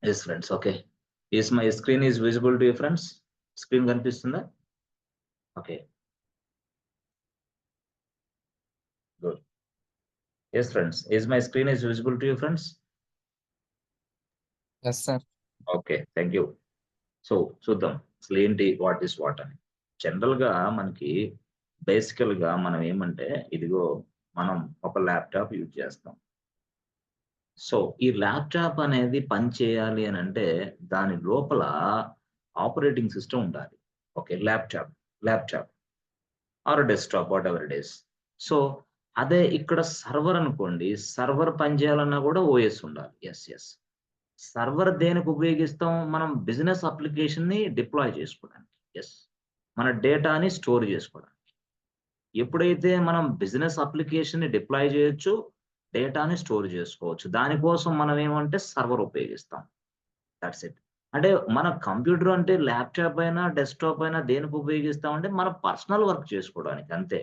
Yes, friends. Okay. Is my screen is visible to you, friends? Screen కనిపిస్తుందా? Okay. Good. Yes, friends. Is my screen is visible to you, friends? Yes, sir. Okay. Thank you. So చూద్దాం అసలు ఏంటి what is what అని. General గా మనకి బేసికల్ గా మనం ఏమంటే ఇదిగో మనం ఒక ల్యాప్టాప్ యూజ్ చేస్తాం. సో ఈ ల్యాప్టాప్ అనేది పని చేయాలి అని అంటే దాని లోపల ఆపరేటింగ్ సిస్టమ్ ఉండాలి. Okay, laptop or desktop whatever it is. So, అదే ఇక్కడ సర్వర్ అనుకోండి. సర్వర్ పనిచేయాలన్నా కూడా ఓఎస్ ఉండాలి. యెస్. సర్వర్ దేనికి ఉపయోగిస్తాం? మనం బిజినెస్ అప్లికేషన్‌ని డిప్లాయ్ చేసుకోవడానికి. యెస్. మన డేటాని స్టోర్ చేసుకోవడానికి. ఎప్పుడైతే మనం బిజినెస్ అప్లికేషన్‌ని డిప్లాయ్ చేయొచ్చు, డేటాని స్టోర్ చేసుకోవచ్చు. దానికోసం మనం ఏమంటే సర్వర్ ఉపయోగిస్తాం. That's it. అంటే మన కంప్యూటర్ అంటే ల్యాప్‌టాప్ అయినా, డెస్క్‌టాప్ అయినా దేనికి ఉపయోగిస్తామంటే మన పర్సనల్ వర్క్ చేసుకోవడానికి అంతే.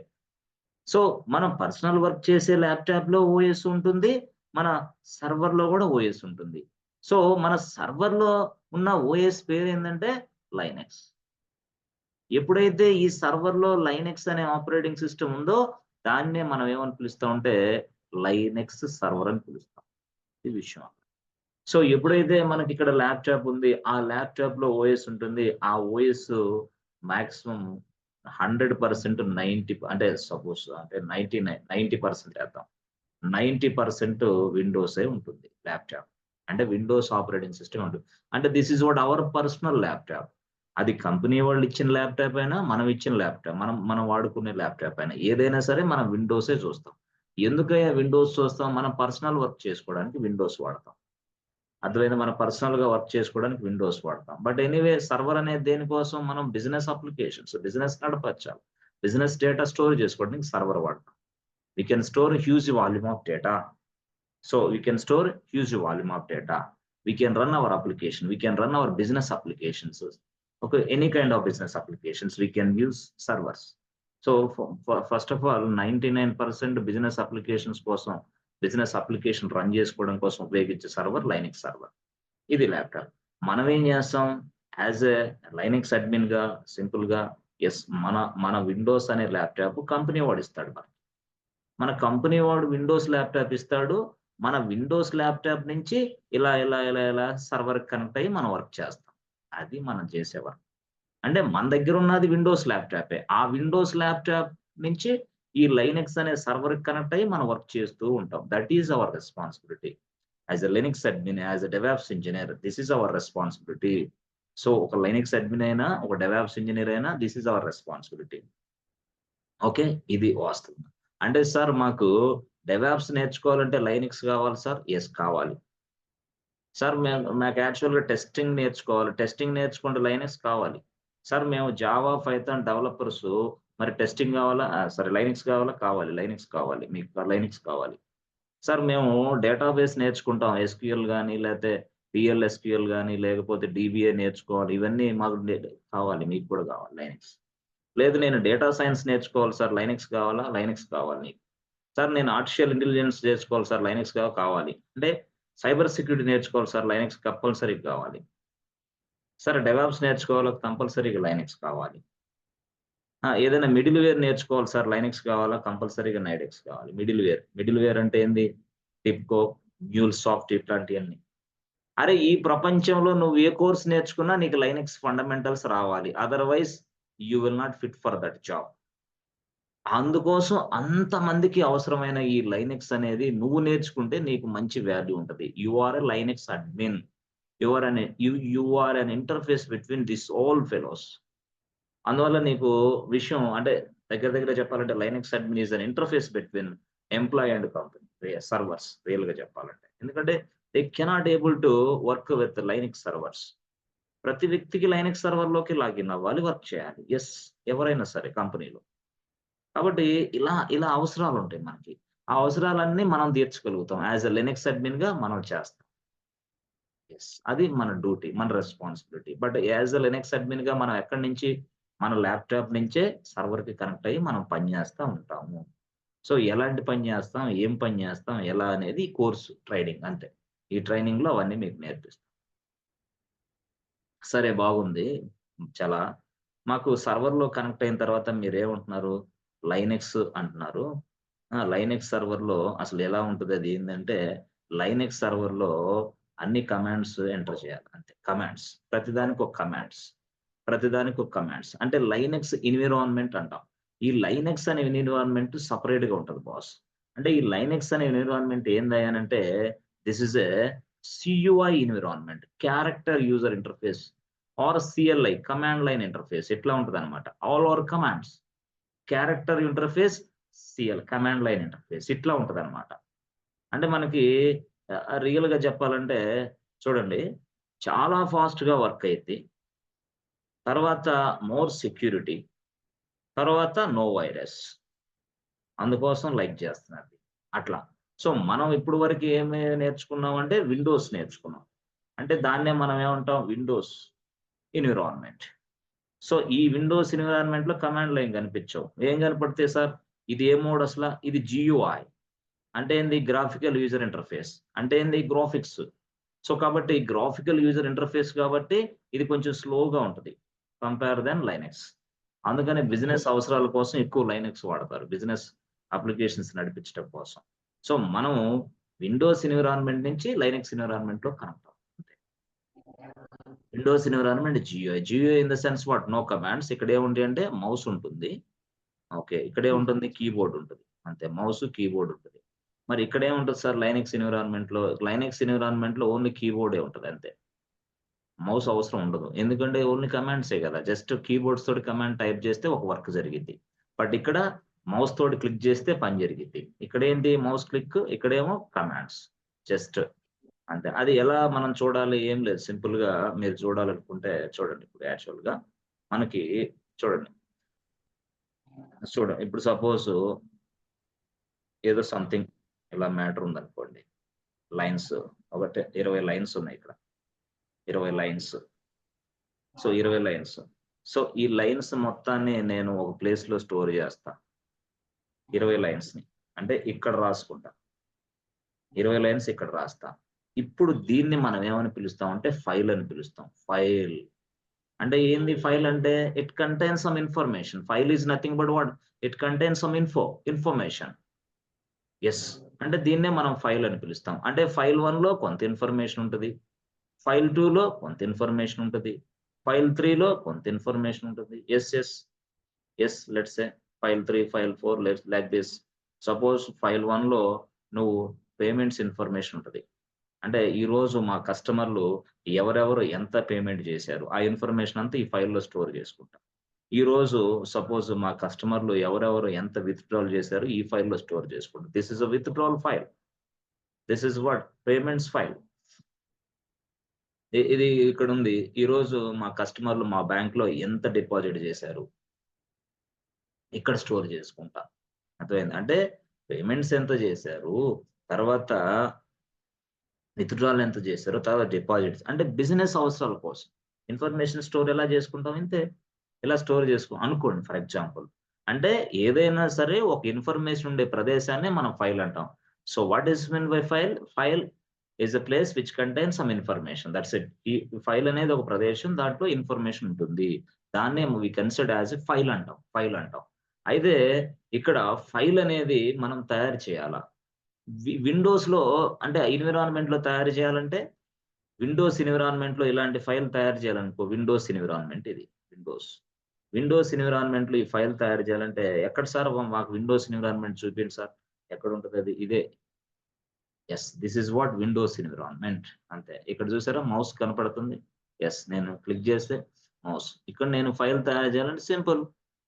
సో, మనం పర్సనల్ వర్క్ చేసే ల్యాప్‌టాప్‌లో ఓఎస్ ఉంటుంది. మన సర్వర్‌లో గూడా ఓఎస్ ఉంటుంది. సో, మన సర్వర్‌లో ఉన్న ఓఎస్ పేరేందంటే లైనక్స్. ఎప్పుడైతే ఈ సర్వర్‌లో లైనక్స్ అనే ఆపరేటింగ్ సిస్టమ్ ఉందో, దాన్నే మనం ఏమని పిలుస్తామంటే లైనక్స్ సర్వర్ అని పిలుస్తాం. ఇది విషయం. సో, ఎప్పుడైతే మనకిక్కడ ల్యాప్‌టాప్ ఉంది. ఆ ల్యాప్‌టాప్‌లో ఓఎస్ ఉంటుంది. ఆ ఓఎస్ మాక్సిమం 100% 90 అంటే సపోజ్ అంటే 90% ఏద్దాం. 90% విండోసే ఉంటుంది ల్యాప్‌టాప్. అంటే విండోస్ ఆపరేటింగ్ సిస్టమ్ ఉంటుంది. అంటే this is what our personal laptop. అది కంపెనీ వాళ్ళు ఇచ్చిన ల్యాప్‌టాప్ అయినా, మనం ఇచ్చిన ల్యాప్‌టాప్, మనం మనం వాడుకునే ల్యాప్‌టాప్ అయినా ఏదైనా సరే మనం విండోసే చూస్తాం. ఎందుకయ్యా విండోస్ చూస్తాం? మనం పర్సనల్ వర్క్ చేసుకోవడానికి విండోస్ వాడతాం. అర్థమైందా? మనం పర్సనల్‌గా వర్క్ చేసుకోవడానికి విండోస్ వాడతాం. బట్ ఎనీవే సర్వర్ అనేది దేనికోసం? మనం బిజినెస్ అప్లికేషన్స్, బిజినెస్ నడపచ్చాలి. బిజినెస్ డేటా స్టోర్ చేసుకోవడానికి సర్వర్ వాడతాం. We can store huge volume of data. So, we can store huge volume of data. We can run our application. We can run our business applications. Okay, any kind of business applications, we can use servers. So, first of all, 99% business applications కోసం, business application run చేసుకోవడం కోసం ఉపయోగించే server Linux server. ఇది laptop. మనం ఏం చేస్తాం? As a Linux అడ్మిన్‌గా సింపుల్‌గా yes మన మన విండోస్ అనే ల్యాప్‌టాప్ కంపెనీ వాడిస్తాడు మనకి. మన కంపెనీ వాడు విండోస్ ల్యాప్‌టాప్ ఇస్తాడు. మన విండోస్ ల్యాప్‌టాప్ నుంచి ఇలా సర్వర్‌కి కనెక్ట్ అయ్యి మనం వర్క్ చేస్తాం. అది మనం చేసే వర్క్. అంటే మన దగ్గర ఉన్నది విండోస్ ల్యాప్‌టాపే. ఆ విండోస్ ల్యాప్‌టాప్ నుంచి ఈ లైనక్స్ అనే సర్వర్‌కి కనెక్ట్ అయ్యి మనం వర్క్ చేస్తూ ఉంటాం. That is our responsibility. As a Linux admin, as a DevOps engineer this is our responsibility. So, ఒక లైనక్స్ అడ్మిన్ అయినా, ఒక డెవాప్స్ ఇంజినీర్ అయినా this is our responsibility. Okay. ఇది వాస్తవం. అంటే సార్ మాకు డెవాప్స్ నేర్చుకోవాలంటే లైనక్స్ కావాలి సార్. యెస్ కావాలి. సార్ మాకు యాక్చువల్‌గా టెస్టింగ్ నేర్చుకోవాలి. టెస్టింగ్ నేర్చుకుంటే లైనక్స్ కావాలి. సార్ మేము జావా, పైథాన్ డెవలపర్సు మరి టెస్టింగ్ కావాలా? సారీ లైనక్స్ కావాలా? కావాలి. లైనక్స్ కావాలి. మీకు లైనక్స్ కావాలి. సార్ మేము డేటాబేస్ నేర్చుకుంటాం. ఎస్‌క్యూఎల్ గాని, లేతే పీఎల్ఎస్‌క్యూఎల్ గాని, లేకపోతే డీబీఏ నేర్చుకోవాలి. ఇవన్నీ మాకు కావాలి. మీకు కూడా కావాలి లైనక్స్. లేదు నేను డేటా సైన్స్ నేర్చుకోవాలి సార్. లైనక్స్ కావాలా? లైనక్స్ కావాలి నీకు. సార్ నేను ఆర్టిఫిషియల్ ఇంటెలిజెన్స్ నేర్చుకోవాలి సార్. లైనక్స్ కావాలి. అంటే సైబర్ సెక్యూరిటీ నేర్చుకోవాలి సార్. లైనక్స్ కంపల్సరీగా కావాలి. సార్ డెవాప్స్ నేర్చుకోవాలి కంపల్సరీగా లైనక్స్ కావాలి. ఏదైనా మిడిల్‌వేర్ నేర్చుకోవాలి సార్. లైనక్స్ కావాలా? కంపల్సరీగా నైడెక్స్ కావాలి. మిడిల్‌వేర్ అంటే ఏంది? టిప్‌కో, మ్యూల్‌సాఫ్ట్ ఇట్లాంటియన్నీ. అరే! ఈ ప్రపంచంలో నువ్వు ఏ కోర్స్ నేర్చుకున్నా నీకు లైనక్స్ ఫండమెంటల్స్ రావాలి. Otherwise you will not fit for that job. అందుకోసం అంతమందికి అవసరమైన ఈ లైనక్స్ అనేది నువ్వు నేర్చుకుంటే నీకు మంచి వాల్యూ ఉంటది. You are a Linux admin. You are an interface between this all fellows. అందువల్ల నీకు విషయం అంటే దగ్గర చెప్పాలంటే Linux admin is an interface between employee and company. Servers రియల్‌గా చెప్పాలంటే. ఎందుకంటే they cannot able to work with Linux servers. ప్రతి వ్యక్తికి లైనక్స్ సర్వర్‌లోకి లాగిన్ అవ్వాలి, వర్క్ చేయాలి. యెస్. ఎవరైనా సరే కంపెనీలో. కాబట్టి ఇలా అవసరాలుంటాయి మనకి. ఆ అవసరాలన్నీ మనం తీర్చగలుగుతాం. యాస్ ఎ లినక్స్ అడ్మిన్‌గా మనం చేస్తాం. యెస్. అది మన డ్యూటీ, మన responsibility. But as a Linux అడ్మిన్‌గా మనం ఎక్కడి నుంచి మన ల్యాప్‌టాప్ నుంచే సర్వర్‌కి కనెక్ట్ అయ్యి మనం పని చేస్తా ఉంటాము. సో, ఎలాంటి పని చేస్తాం, ఏం పని చేస్తాం, ఎలా అనేది కోర్స్ ట్రైనింగ్ అంతే. ఈ ట్రైనింగ్‌లో అవన్నీ మీకు నేర్పిస్తాం. సరే బాగుంది. చాలా మాకు సర్వర్‌లో కనెక్ట్ అయిన తర్వాత మీరేమంటున్నారు? లైనెక్స్ అంటున్నారు. లైనెక్స్ సర్వర్‌లో అసలు ఎలా ఉంటది అది ఏందంటే, లైనెక్స్ సర్వర్‌లో అన్ని కమాండ్స్ ఎంటర్ చేయాలి అంతే. కమాండ్స్. ప్రతిదానికి ఒక కమాండ్స్. ప్రతిదానికి ఒక కమాండ్స్. అంటే లైనెక్స్ ఎన్విరాన్మెంట్ అంటాం. ఈ లైనెక్స్ అనే ఎన్విరాన్మెంట్ సెపరేట్‌గా ఉంటది బాస్. అంటే ఈ లైనెక్స్ అనే ఎన్విరాన్మెంట్ ఏందయ్యానంటే, this is a CUI environment. Character user interface or CLI command line interface ఇట్లా ఉంటదన్నమాట. All over commands. Character interface, command line interface ఇట్లా ఉంటదన్నమాట. అంటే మనకి రియల్‌గా చెప్పాలంటే చూడండి చాలా ఫాస్ట్‌గా వర్క్ అయిద్ది. తర్వాత మోర్ సెక్యూరిటీ. తర్వాత నో వైరస్. అందుకోసం లైక్ చేస్తున్నారు. అట్లా. సో, మనం ఇప్పటి వరకు ఏమి నేర్చుకున్నామంటే విండోస్ నేర్చుకున్నాం. అంటే దాన్నే మనం ఏమంటాం విండోస్ ఎన్విరాన్మెంట్. సో, ఈ విండోస్ ఎన్విరాన్మెంట్‌లో కమాండ్ లైన్ కనిపించవు. ఏం కనపడతాయి సార్? ఇది ఏ మోడ్ అసల? ఇది GUI. అంటే ఏంది? Graphical user interface. అంటే ఏంది? గ్రాఫిక్స్. సో, కాబట్టి గ్రాఫికల్ యూజర్ ఇంటర్ఫేస్ కాబట్టి ఇది కొంచెం స్లోగా ఉంటది. Compare then Linux. అందుకని బిజినెస్ అవసరాల కోసం ఎక్కువ లైనక్స్ వాడతారు. బిజినెస్ అప్లికేషన్స్ నడిపించడం కోసం. సో, మనం విండోస్ ఎన్విరాన్మెంట్ నుంచి లైనక్స్ ఎన్విరాన్మెంట్‌లో కనెక్ట్ అవుతాం. అంతే. Windows environment GUI. GUI in the sense what? No commands. ఇక్కడ ఏముంటాయి అంటే మౌస్ ఉంటుంది. ఓకే. ఇక్కడేముంటుంది? కీబోర్డ్ ఉంటది. అంతే. మౌస్, కీబోర్డ్ ఉంటది. మరి ఇక్కడేముంటది సార్ లైనక్స్ ఎన్విరాన్మెంట్‌లో? లైనక్స్ ఎన్విరాన్మెంట్‌లో ఓన్లీ కీబోర్డే ఉంటది అంతే. మౌస్ అవసరం ఉండదు. ఎందుకంటే ఓన్లీ కమాండ్సే గదా! జస్ట్ కీబోర్డ్స్ తోటి కమాండ్ టైప్ చేస్తే ఒక వర్క్ జరిగిద్ది. బట్ ఇక్కడ మౌస్ తోటి క్లిక్ చేస్తే పని జరిగిద్ది. ఇక్కడేంటి మౌస్ క్లిక్, ఇక్కడేమో కమాండ్స్. జస్ట్ అంతే. అది ఎలా మనం చూడాలి? ఏం లేదు. సింపుల్‌గా మీరు చూడాలనుకుంటే చూడండి ఇప్పుడు యాక్చువల్‌గా మనకి చూడండి. ఇప్పుడు సపోజు ఏదో సంథింగ్ ఇలా మ్యాటర్ ఉందనుకోండి. లైన్స్ ఒకటే 20 లైన్స్ ఉన్నాయి ఇక్కడ. 20 లైన్స్. So, 20 lines. సో, ఈ లైన్స్ మొత్తాన్ని నేను ఒక ప్లేస్‌లో స్టోర్ జేస్తా. 20 లైన్స్‌ని. అంటే ఇక్కడ రాసుకుంటా. 20 లైన్స్ ఇక్కడ రాస్తా. ఇప్పుడు దీన్ని మనం ఏమని పిలుస్తామంటే ఫైల్ అని పిలుస్తాం. ఫైల్. అంటే ఏంది ఫైల్ అంటే? It contains some information. File is nothing but what? It contains some information. Yes. అంటే దీన్నే మనం ఫైల్ అని పిలుస్తాం. అంటే ఫైల్ 1లో కొంత ఇన్ఫర్మేషన్ ఉంటది. ఫైల్ 2లో కొంత ఇన్ఫర్మేషన్ ఉంటది. ఫైల్ 3లో కొంత ఇన్ఫర్మేషన్ ఉంటది. Yes. Yes. Yes. Let's say file 3, file 4 like this. Suppose file 1లో నువ్వు పేమెంట్స్ ఇన్ఫర్మేషన్ ఉంటది. అంటే ఈరోజు మా కస్టమర్‌లు ఎవరెవరు ఎంత పేమెంట్ చేశారు. ఆ ఇన్ఫర్మేషన్ అంతా ఈ ఫైల్‌లో స్టోర్ చేసుకుంటా. ఈరోజు సపోజ్ మా కస్టమర్‌లు ఎవరెవరు ఎంత విత్‌డ్రాల్ చేశారు ఈ ఫైల్‌లో స్టోర్ చేసుకుంటా. This is a withdrawal file. This is what? Payments file. ఇది ఇక్కడుంది. ఈరోజు మా కస్టమర్‌లు మా బ్యాంక్‌లో ఎంత డిపాజిట్ చేశారు. ఇక్కడ స్టోర్ చేసుకుంటా. అర్థమైందా? అంటే పేమెంట్స్ ఎంత చేశారు, తర్వాత విత్‌డ్రాల్ ఎంత చేశారు, తర్వాత డిపాజిట్స్ అంటే బిజినెస్ అవసరాల కోసం. ఇన్ఫర్మేషన్ స్టోర్ ఎలా చేసుకుంటాం ఇంతే. ఇలా స్టోర్ అనుకోండి ఫర్ ఎగ్జాంపుల్. అంటే ఏదైనా సరే ఒక ఇన్ఫర్మేషన్ ఉండే ప్రదేశాన్నే మనం ఫైల్ అంటాం. So what is mean by file? File is a place which contains some information. That's it. ఈ ఫైల్ అనేది ఒక ప్రదేశం. దాంట్లో ఇన్ఫర్మేషన్ ఉంటుంది. దాన్నే we consider as a file అంటాం. ఫైల్ అంటాం. అయితే ఇక్కడ ఫైల్ అనేది మనం తయారు చేయాలా? విండోస్‌లో అంటే ఎన్విరాన్మెంట్‌లో తయారు చేయాలంటే విండోస్ ఎన్విరాన్మెంట్‌లో ఇలాంటి ఫైల్ తయారు చేయాలనుకో విండోస్ ఎన్విరాన్మెంట్ ఇది. విండోస్. విండోస్ ఎన్విరాన్మెంట్‌లో ఈ ఫైల్ తయారు చేయాలంటే ఎక్కడ సార్ మాకు విండోస్ ఎన్విరాన్మెంట్ చూపించండి సార్. ఎక్కడుంటదది? ఇదే. Yes. This is what Windows environment. అంతే. ఇక్కడ చూసారా మౌస్ కనపడుతుంది. యెస్. నేను క్లిక్ చేస్తే మౌస్. ఇక్కడ నేను ఫైల్ తయారు చేయాలంటే సింపుల్.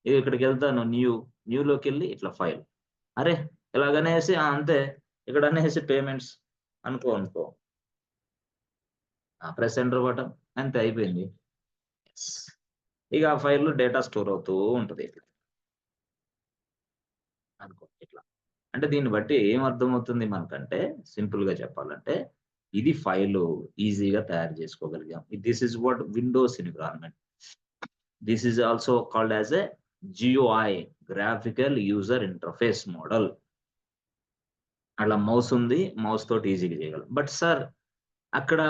ఇక్కడికెళ్తాను న్యూలోకెళ్ళి ఇట్లా ఫైల్. అరే! ఇలాగనేసి అంతే. ఇక్కడనేసి పేమెంట్స్ అనుకో. ప్రెస్ ఎంటర్ బటన్ అంతే అయిపోయింది. యెస్. ఇక ఆ ఫైల్‌లో డేటా స్టోర్ అవుతూ ఉంటది. అనుకో ఇట్లా. అంటే దీన్ని బట్టి ఏం అర్థమవుతుంది మనకంటే సింపుల్‌గా చెప్పాలంటే, ఇది ఫైలు ఈజీగా తయారు చేసుకోగలిగాం. This is what Windows environment. This is also called as a GUI graphical user interface model. అలా మౌస్ ఉంది. మౌస్ తోటి ఈజీగా చేయగలం. బట్ సార్ అక్కడ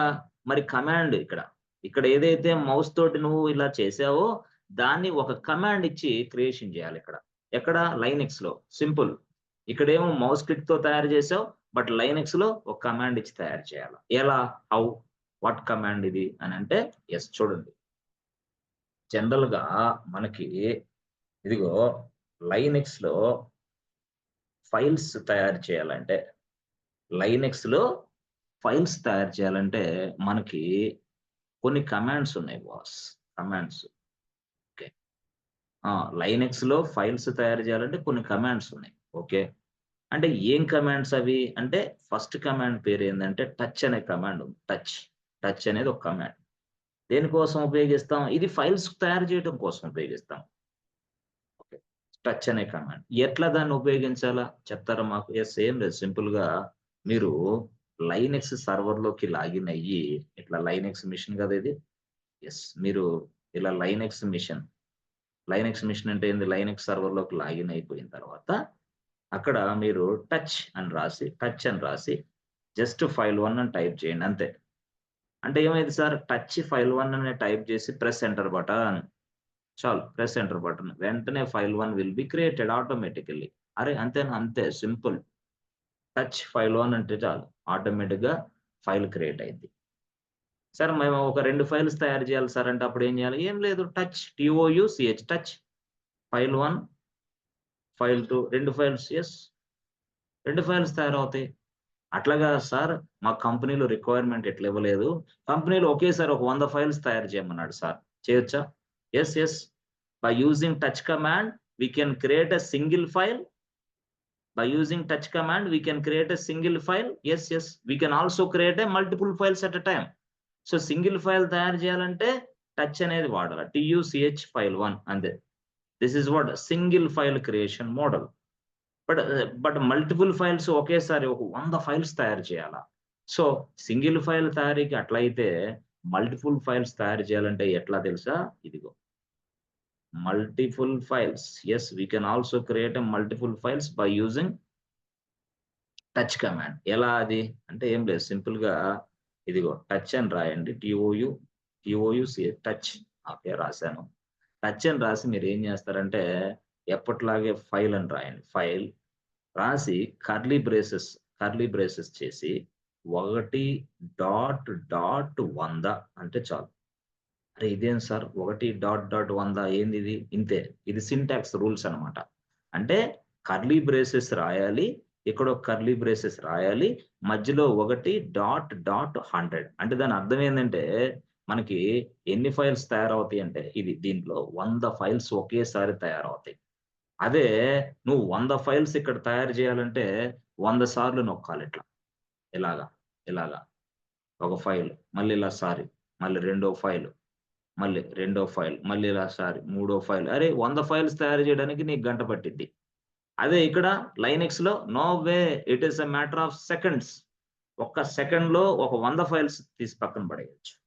మరి కమాండ్ ఇక్కడ. ఇక్కడ ఏదైతే మౌస్ తోటి నువ్వు ఇలా చేసావో దాన్ని ఒక కమాండ్ ఇచ్చి క్రియేషన్ చేయాలి ఇక్కడ. ఎక్కడ? లైనెక్స్‌లో. సింపుల్. ఇక్కడేమో మౌస్ క్లిక్ తో తయారు చేసావు. బట్ లైనెక్స్‌లో ఒక కమాండ్ ఇచ్చి తయారు చేయాలి. ఎలా? హౌ? వాట్ కమాండ్ ఇది అని అంటే యెస్ చూడండి. జనరల్‌గా మనకి ఇదిగో లైనెక్స్‌లో ఫైల్స్ తయారు చేయాలంటే లైనెక్స్‌లో ఫైల్స్ తయారు చేయాలంటే మనకి కొన్ని కమాండ్స్ ఉన్నాయి బాస్. కమాండ్స్. ఓకే. లైనెక్స్‌లో ఫైల్స్ తయారు చేయాలంటే కొన్ని కమాండ్స్ ఉన్నాయి. ఓకే. అంటే ఏం కమాండ్స్ అవి? అంటే ఫస్ట్ కమాండ్ పేరేందంటే టచ్ అనే కమాండ్ ఉంది. టచ్. టచ్ అనేది ఒక కమాండ్. దేనికోసం ఉపయోగిస్తాం? ఇది ఫైల్స్ తయారు చేయడం కోసం ఉపయోగిస్తాం. ఓకే. టచ్ అనే కమాండ్. ఎట్లా దాన్ని ఉపయోగించాలా? చెప్తారా మాకు? యెస్. ఏం లేదు. సింపుల్‌గా మీరు లైనెక్స్ సర్వర్‌లోకి లాగిన్ అయ్యి ఇట్లా లైనెక్స్ మిషన్ కదా ఇది. యెస్. మీరు ఇలా లైనెక్స్ మిషన్ అంటే ఏంది? లైనెక్స్ సర్వర్‌లోకి లాగిన్ అయిపోయిన తర్వాత అక్కడ మీరు టచ్ అని రాసి జస్ట్ ఫైల్ 1 అని టైప్ చేయండి అంతే. అంటే ఏమైంది సార్ టచ్ ఫైల్ 1 అని టైప్ చేసి ప్రెస్ ఎంటర్ బటన్. చాలు ప్రెస్ ఎంటర్ బటన్. వెంటనే file 1 will be created automatically. అరే! అంతేనా? అంతే సింపుల్. టచ్ ఫైల్ 1 అంటే చాలు. ఆటోమేటిక్‌గా ఫైల్ క్రియేట్ అయింది. సార్ మేము ఒక 2 ఫైల్స్ తయారు చేయాలి సార్ అంటే అప్పుడు ఏం చేయాలి? ఏం లేదు touch TOUCH touch file 1, file 2 2 files yes. 2 files తయారవుతాయి. అట్లా కాదు సార్. మా కంపెనీలో రిక్వైర్మెంట్ ఇట్లా ఇవ్వలేదు. కంపెనీలో ఒకేసారి ఒక 100 ఫైల్స్ తయారు చేయమన్నాడు సార్. చేయొచ్చా? Yes. Yes. By using touch command we can create a single file. By using touch command, we can create a single file. Yes, yes. We can also create a multiple files at a time. So single file తయారు చేయాలంటే touch అనేది వాడాలి. TUCH file 1 అంతే. This is what single file creation model. But multiple files ఒకేసారి ఒక 100 files తయారు చేయాలా? So single file తయారీకి అట్లయితే మల్టిపుల్ ఫైల్స్ తయారు చేయాలంటే ఎట్లా తెలుసా? ఇదిగో multiple files. Yes we can also create a multiple files by using touch command. ఎలా అది? అంటే ఏం లేదు సింపుల్‌గా ఇదిగో టచ్ అని రాయండి. TOUC touch. ఓకే రాసాను. టచ్ అని రాసి మీరేం చేస్తారంటే ఎప్పటిలాగే ఫైల్ అని రాయండి. ఫైల్ రాసి కర్లీ బ్రేసెస్ చేసి 1.100 అంటే చాలు. అరే! ఇదేం సార్ 1.100 ఏందిది? ఇంతే. ఇది సింటాక్స్ రూల్స్ అన్నమాట. అంటే కర్లీ బ్రేసెస్ రాయాలి. ఇక్కడొక కర్లీ బ్రేసెస్ రాయాలి. మధ్యలో 1.100 అంటే దాని అర్థం ఏందంటే, మనకి ఎన్ని ఫైల్స్ తయారవుతాయంటే, దీంట్లో 100 ఫైల్స్ ఒకేసారి తయారవుతాయి. అదే నువ్వు 100 ఫైల్స్ ఇక్కడ తయారు చేయాలంటే 100 సార్లు నొక్కాలిట్లా. ఇలాగా, ఇలాగా. ఒక ఫైల్, మళ్ళీ ఇలా సారీ, మళ్ళీ రెండో ఫైల్, మళ్ళీ రెండో ఫైల్, మళ్ళీ ఇలా సారీ, మూడో ఫైల్. అరే! 100 ఫైల్స్ తయారు చేయడానికి నీకు గంట పట్టిద్ది. అదే ఇక్కడ లైనెక్స్‌లో no way. It is a matter of seconds. ఒక్క సెకండ్‌లో ఒక 100 ఫైల్స్ తీసి పక్కన పడేయొచ్చు.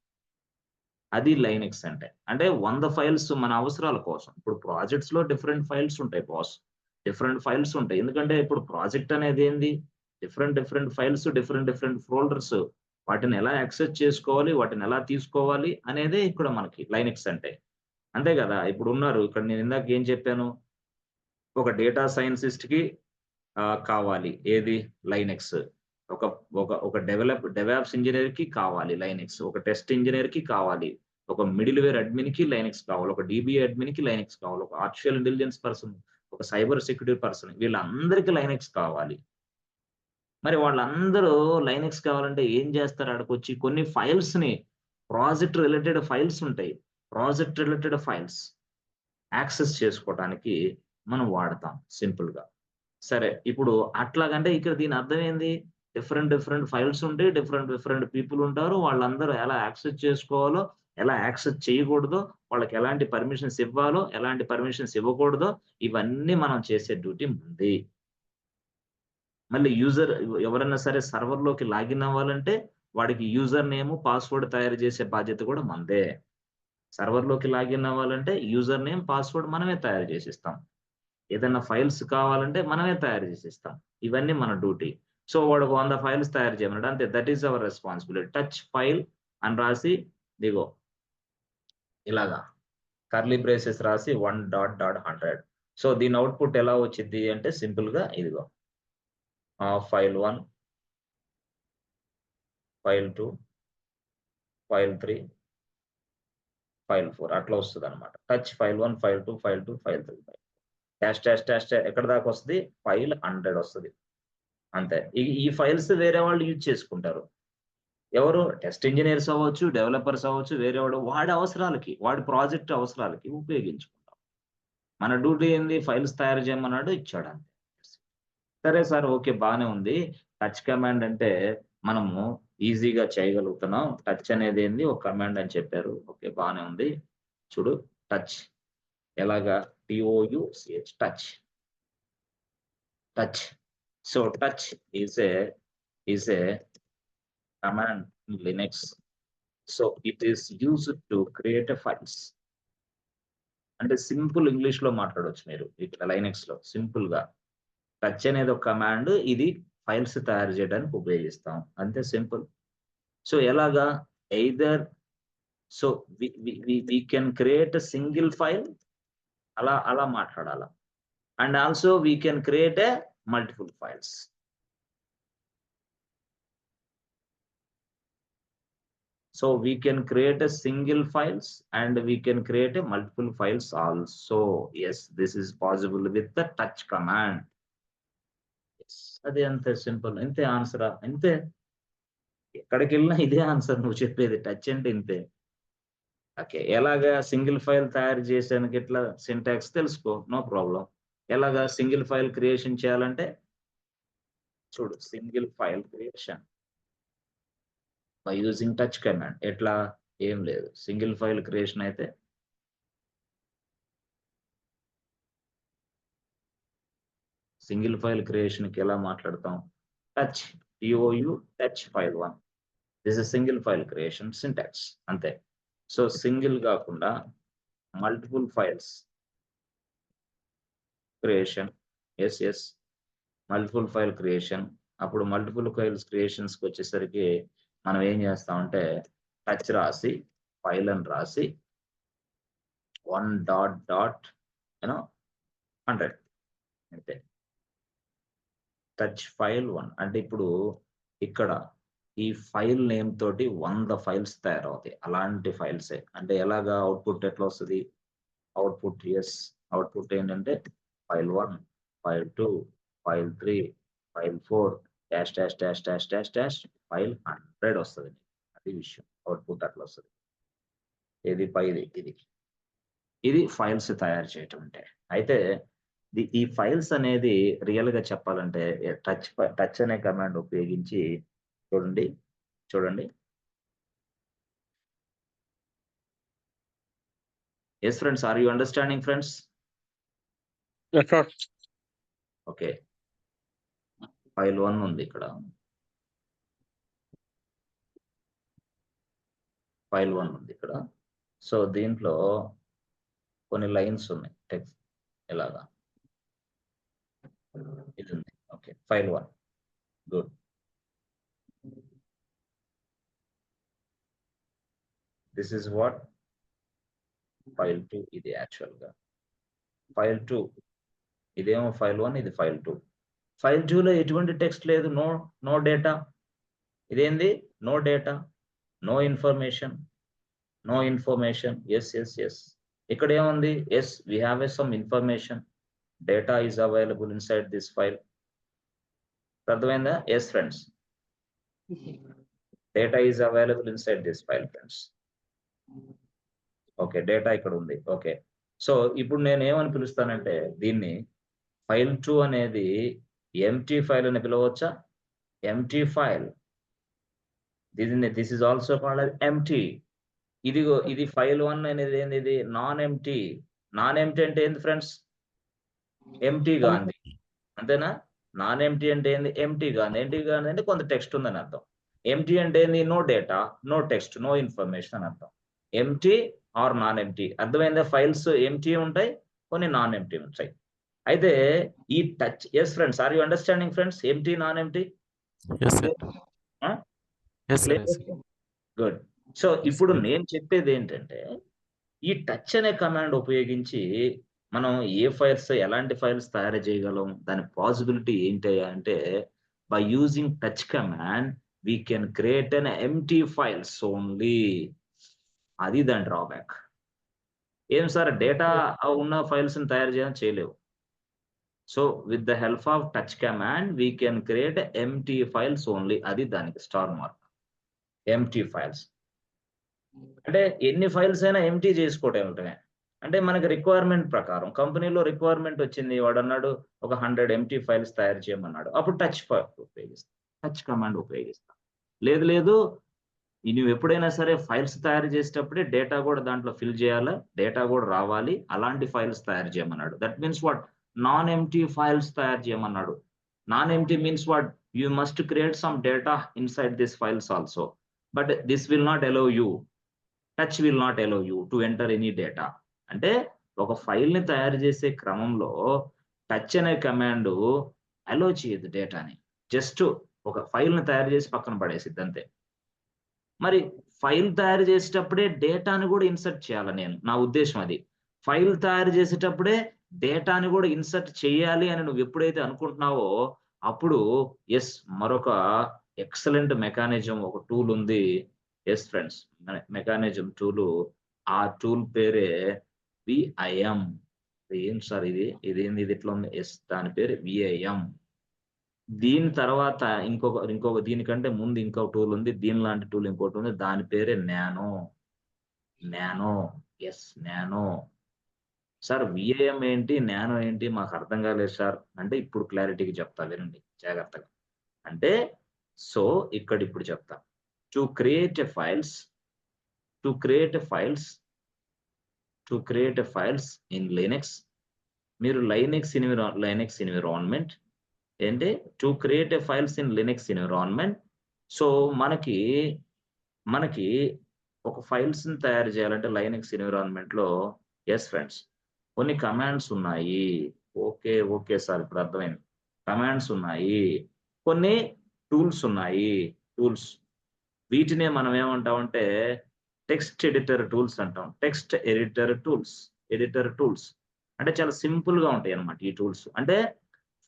అది లైనెక్స్ అంటే. అంటే 100 ఫైల్స్ మన అవసరాల కోసం. ఇప్పుడు ప్రాజెక్ట్స్‌లో డిఫరెంట్ ఫైల్స్ ఉంటాయి బాస్. డిఫరెంట్ ఫైల్స్ ఉంటాయి. ఎందుకంటే ఇప్పుడు ప్రాజెక్ట్ అనేది ఏంది? Different files, different folders. వాటిని ఎలా యాక్సెస్ చేసుకోవాలి? వాటిని ఎలా తీసుకోవాలి? అనేదే ఇక్కడ మనకి లైనెక్స్ అంటే. అంతే గదా! ఇప్పుడున్నారు. ఇక్కడ నేను ఇందాక ఏం చెప్పాను? ఒక డేటా సైంటిస్ట్‌కి కావాలి. ఏది? లైనెక్స్. ఒక ఒక డెవాప్స్ ఇంజినీర్‌కి కావాలి లైనెక్స్. ఒక టెస్ట్ ఇంజినీర్‌కి కావాలి. ఒక మిడిల్‌వేర్ అడ్మిన్‌కి లైనెక్స్ కావాలి. ఒక డీబీఏ అడ్మిన్‌కి లైనెక్స్ కావాలి. ఒక ఆర్టిఫిషియల్ ఇంటెలిజెన్స్ పర్సన్, ఒక సైబర్ సెక్యూరిటీ పర్సన్ వీళ్ళందరికీ లైనెక్స్ కావాలి. మరి వాళ్ళందరూ లైనెక్స్ కావాలంటే ఏం చేస్తారు ఆడకొచ్చి కొన్ని ఫైల్స్‌ని ప్రాజెక్ట్ రిలేటెడ్ ఫైల్స్ ఉంటాయి. ప్రాజెక్ట్ రిలేటెడ్ ఫైల్స్ యాక్సెస్ చేసుకోవటానికి మనం వాడతాం సింపుల్‌గా. సరే. ఇప్పుడు అట్లాగంటే ఇక్కడ దీని అర్థం ఏంది? డిఫరెంట్ ఫైల్స్ ఉంటాయి. డిఫరెంట్ పీపుల్ ఉంటారు. వాళ్ళందరూ ఎలా యాక్సెస్ చేసుకోవాలో, ఎలా యాక్సెస్ చేయకూడదో, వాళ్ళకి ఎలాంటి పర్మిషన్స్ ఇవ్వాలో, ఎలాంటి పర్మిషన్స్ ఇవ్వకూడదో, ఇవన్నీ మనం చేసే డ్యూటీ మనది. మళ్ళీ ఎవరైనా సరే సర్వర్‌లోకి లాగిన్ అవ్వాలంటే, వాడికి యూజర్ నేమ్, పాస్వర్డ్ తయారు చేసే బాధ్యత కూడా మనదే. సర్వర్‌లోకి లాగిన్ అవ్వాలంటే యూజర్ నేమ్, పాస్వర్డ్ మనమే తయారు చేసిస్తాం. ఏదన్నా ఫైల్స్ కావాలంటే మనమే తయారు చేసిస్తాం. ఇవన్నీ మన డ్యూటీ. సో, వాడు ఒక 100 ఫైల్స్ తయారు చేయమన్నాడు. అంతే that is our responsibility. Touch file అని రాసి ఇదిగో ఇలాగా కర్లీ బ్రేసెస్ రాసి 1.100. సో దీని అవుట్పుట్ ఎలా వచ్చింది అంటే సింపుల్ గా ఇదిగో ఫైల్ 1, ఫైల్ 2, ఫైల్ 3, ఫైల్ 4 అట్లా వస్తుంది అనమాట. Touch file 1, file 2, file 2, file 3, dash ఎక్కడ దాకా వస్తుంది? ఫైల్ 100 వస్తుంది అంతే. ఈ ఫైల్స్ వేరే వాళ్ళు యూజ్ చేసుకుంటారు. ఎవరు? టెస్ట్ ఇంజినీర్స్ అవ్వచ్చు, డెవలపర్స్ అవ్వచ్చు, వేరే వాడి అవసరాలకి, వాడి ప్రాజెక్ట్ అవసరాలకి ఉపయోగించుకుంటాం. మన డ్యూటీ ఏంది? ఫైల్స్ తయారు చేయమన్నాడు, ఇచ్చాడు అంతే. సరే సార్, ఓకే, బానే ఉంది. టచ్ కమాండ్ అంటే మనము ఈజీగా చేయగలుగుతున్నాం. టచ్ అనేది ఏంది? ఒక కమాండ్ అని చెప్పారు. ఓకే, బానే ఉంది. చూడు టచ్ ఎలాగా? TOUCH touch. Touch. So touch is a command in Linux. So it is used to create a files. అంటే సింపుల్ ఇంగ్లీష్ లో మాట్లాడొచ్చు మీరు ఇక్కడ లైనెక్స్ లో సింపుల్ గా. టచ్ అనేది ఒక కమాండ్, ఇది ఫైల్స్ తయారు చేయడానికి ఉపయోగిస్తాం అంతే, సింపుల్. సో ఎలాగా? Either so we can create a single file, అలా మాట్లాడాలా. And also we can create a multiple files. So we can create a single files and we can create a multiple files also. Yes, this is possible with the touch command. Yes, అది అంతే simple. ఇంతే ఆన్సరా? ఇంతే. ఎక్కడికి వెళ్ళినా ఇదే answer నువ్వు చెప్పేది. Touch అంటే ఇంతే. ఓకే, ఎలాగా సింగిల్ ఫైల్ తయారు చేసానికి ఎట్లా సింటాక్స్ తెలుసుకో, నో ప్రాబ్లం. ఎలాగా సింగిల్ ఫైల్ క్రియేషన్ చేయాలంటే చూడు, single file creation by using touch command. ఎట్లా? ఏం లేదు, సింగిల్ ఫైల్ క్రియేషన్ అయితే సింగిల్ ఫైల్ క్రియేషన్ కి ఎలా మాట్లాడతాం? Touch, TOU touch file 1. This is single file creation syntax అంతే. సో సింగిల్ కాకుండా multiple files creation. Yes multiple file creation. అప్పుడు మల్టిపుల్ ఫైల్స్ క్రియేషన్స్ కి వచ్చేసరికి మనం ఏం చేస్తామంటే టచ్ రాసి ఫైల్ అని రాసి 1.100 అంతే. టచ్ ఫైల్ 1 అంటే ఇప్పుడు ఇక్కడ ఈ ఫైల్ నేమ్ తోటి 100 ఫైల్స్ తయారవుతాయి. అలాంటి ఫైల్సే. అంటే ఎలాగా? అవుట్పుట్ ఎట్లా వస్తుంది? అవుట్పుట్ ఏంటంటే file 1, file 2, file 3, file 4 dash file 100 వస్తుంది. అది విషయం. అవుట్పుట్ అట్లా వస్తుంది. ఇది పైది. ఇది ఫైల్స్ తయారు చేయటం అంటే. అయితే ఈ ఫైల్స్ అనేది రియల్ గా చెప్పాలంటే టచ్ అనే కమాండ్ ఉపయోగించి చూడండి. Yes friends, are you understanding friends? Okay, file 1 ఉంది ఇక్కడ. ఫైల్ 1 ఉంది ఇక్కడ. సో దీంట్లో కొన్ని లైన్స్ ఉన్నాయి టెక్స్ట్ ఇలాగా. ఇది ఉంది. Okay, file 1 good. This is what file 2. ఇది యాక్చువల్ గా ఫైల్ 2. ఇదేమో ఫైల్ 1, ఇది ఫైల్ 2. ఫైల్ 2లో ఎటువంటి టెక్స్ట్ లేదు. No data. ఇదేంది? No data, no information. Yes. ఇక్కడ ఏముంది? Yes, we have some information. Data is available inside this file. అర్థమైందా? Yes friends, data is available inside this file friends. Okay, data ఇక్కడ ఉంది. Okay, so ఇప్పుడు నేను ఏమని పిలుస్తానంటే దీన్ని ఫైల్ 2 అనేది ఎంటీ ఫైల్ అని పిలవచ్చా? Empty file. This is also called empty. ఇదిగో ఇది ఫైల్ 1 అనేది ఏంది? ఇది నాన్ ఎంటీ అంటే ఏంది ఫ్రెండ్స్? ఎంటీగా ఉంది, అంతేనా? నాన్ ఎంటీ అంటే ఏంది? ఎంటీగా అంటే కొంత టెక్స్ట్ ఉందని అర్థం. ఎంటీ అంటే ఏంది? No data, no text, no information అని అర్థం. Empty or non empty. అర్థమైందా? ఫైల్స్ ఎంటీ ఉంటాయి, కొన్ని నాన్ ఎంటీ ఉంటాయి. అయితే ఈ touch, yes friends, are you understanding friends? Empty, non empty. Good. So ఇప్పుడు నేను చెప్పేది ఏంటంటే ఈ టచ్ అనే కమాండ్ ఉపయోగించి మనం ఏ ఫైల్స్, ఎలాంటి ఫైల్స్ తయారు చేయగలం? దాని పాసిబిలిటీ ఏంటయ్యా అంటే, by using touch command we can create an empty files only. అది దాని డ్రాబ్యాక్. ఏం సార్ డేటా ఉన్న ఫైల్స్‌ని తయారు చేయలేవు. So, with the help of touch command we can create empty files only. అది దానికి స్టార్ మార్క్. Empty files. అంటే ఎన్ని ఫైల్స్ అయినా ఎంప్టీ చేసుకోవటమే. అంటే మనకి రిక్వైర్మెంట్ ప్రకారం కంపెనీలో రిక్వైర్మెంట్ వచ్చింది. వాడన్నాడు ఒక 100 ఎంప్టీ ఫైల్స్ తయారు చేయమన్నాడు. అప్పుడు ఉపయోగిస్తాం. టచ్ కమాండ్ ఉపయోగిస్తాం. లేదు లేదు నువ్వెప్పుడైనా సరే ఫైల్స్ తయారు చేసేటప్పుడే డేటా కూడా దాంట్లో ఫిల్ చేయాలా, డేటా కూడా రావాలి. అలాంటి ఫైల్స్ తయారు చేయమన్నాడు. That means what? Non empty files తయారు చేయమన్నాడు. Non empty means what? You must create some data inside this files also. But this will not allow you. Touch will not allow you to enter any data. అంటే ఒక ఫైల్‌ని తయారు చేసే క్రమంలో touch అనే command allow చేయదు డేటాని. Just ఒక ఫైల్‌ని తయారు చేసి పక్కన పడేసిద్ది అంతే. మరి ఫైల్ తయారు చేసేటప్పుడే డేటాని కూడా ఇన్సర్ట్ చేయాలా నేను. నా ఉద్దేశ్యం అది. ఫైల్ తయారు చేసేటప్పుడే డేటాని కూడా ఇన్సర్ట్ చేయాలి అని నువ్వెప్పుడైతే అనుకుంటున్నావో, అప్పుడు యెస్ మరొక ఎక్సలెంట్ మెకానిజం ఒక టూల్ ఉంది. Yes friends. Mechanism tool. ఆ టూల్ పేరే విఐఎం. ఏంటి సార్ ఇది? ఇదేంది ఇది ఇట్లా ఉంది? యెస్ దాని పేరు విఐఎం. దీని తర్వాత ఇంకొక దీనికంటే ముందు ఇంకో టూల్ ఉంది. దీనిలాంటి టూల్ ఇంకోటుంది. దాని పేరే nano. Nano. Yes nano. Sir vim ఏంటి? నానో ఏంటి? మాకర్థం కాలేదు సార్. అంటే ఇప్పుడు క్లారిటీగా చెప్తా వినండి జాగ్రత్తగా. అంటే సో ఇప్పుడు చెప్తా. To create a files to create a files to create a files in Linux. మీరు లైనక్స్ ఎన్విరాన్మెంట్ ఏంటి? To create a files in Linux environment. So మనకి మనకి ఒక ఫైల్స్‌ని తయారు చేయాలంటే లైనక్స్ ఎన్విరాన్మెంట్‌లో యెస్ ఫ్రెండ్స్. కొన్ని కమాండ్స్ ఉన్నాయి. ఓకే. ఓకే సార్ ఇప్పుడు అర్థమైంది. కమాండ్స్ ఉన్నాయి. కొన్ని టూల్స్ ఉన్నాయి. టూల్స్. వీటినే మనం ఏమంటామంటే టెక్స్ట్ ఎడిటర్ టూల్స్ అంటాం. Text editor tools. అంటే చాలా సింపుల్‌గా ఉంటాయన్నమాట ఈ టూల్స్. అంటే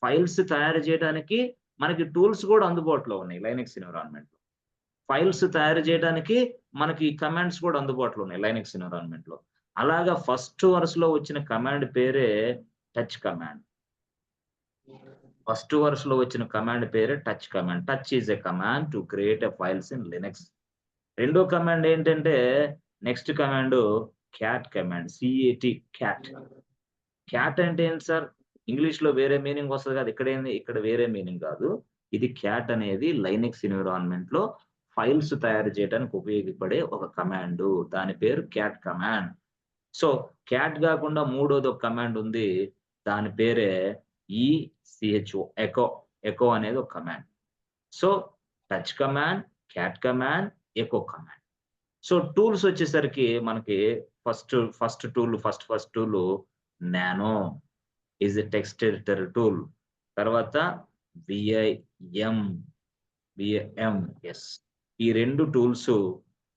ఫైల్స్ తయారు చేయడానికి మనకి టూల్స్ కూడా అందుబాటులో ఉన్నాయి లైనక్స్ ఎన్విరాన్మెంట్‌లో. ఫైల్స్ తయారు చేయడానికి మనకి కమాండ్స్ కూడా అందుబాటులో ఉన్నాయి లైనక్స్ ఎన్విరాన్మెంట్‌లో. అలాగా ఫస్ట్ వరుసలో వచ్చిన కమాండ్ పేరే టచ్ కమాండ్. ఫస్ట్ వరుసలో వచ్చిన కమాండ్ పేరే touch command. Touch is a command to create a files in Linux. రెండో కమాండ్ ఏంటంటే next command cat command. C A T cat. Cat అంటే ఏంటి సార్? ఇంగ్లీష్‌లో వేరే మీనింగ్ వస్తది కదా! ఇక్కడేంది? ఇక్కడ వేరే మీనింగ్ కాదు. ఇది క్యాట్ అనేది లైనక్స్ ఎన్విరాన్మెంట్‌లో ఫైల్స్ తయారు చేయడానికి ఉపయోగపడే ఒక కమాండు. దాని పేరు క్యాట్ కమాండ్. సో, క్యాట్ గాకుండా మూడోది ఒక కమాండ్ ఉంది. దాని పేరే ఈసీహెచ్ఓ ఎకో. ఎకో అనేది ఒక command. So, touch command, cat command, echo command. So, tools వచ్చేసరికి మనకి first tool nano is a text editor tool. తర్వాత విఐఎం, విఐఎం యెస్. ఈ 2 టూల్స్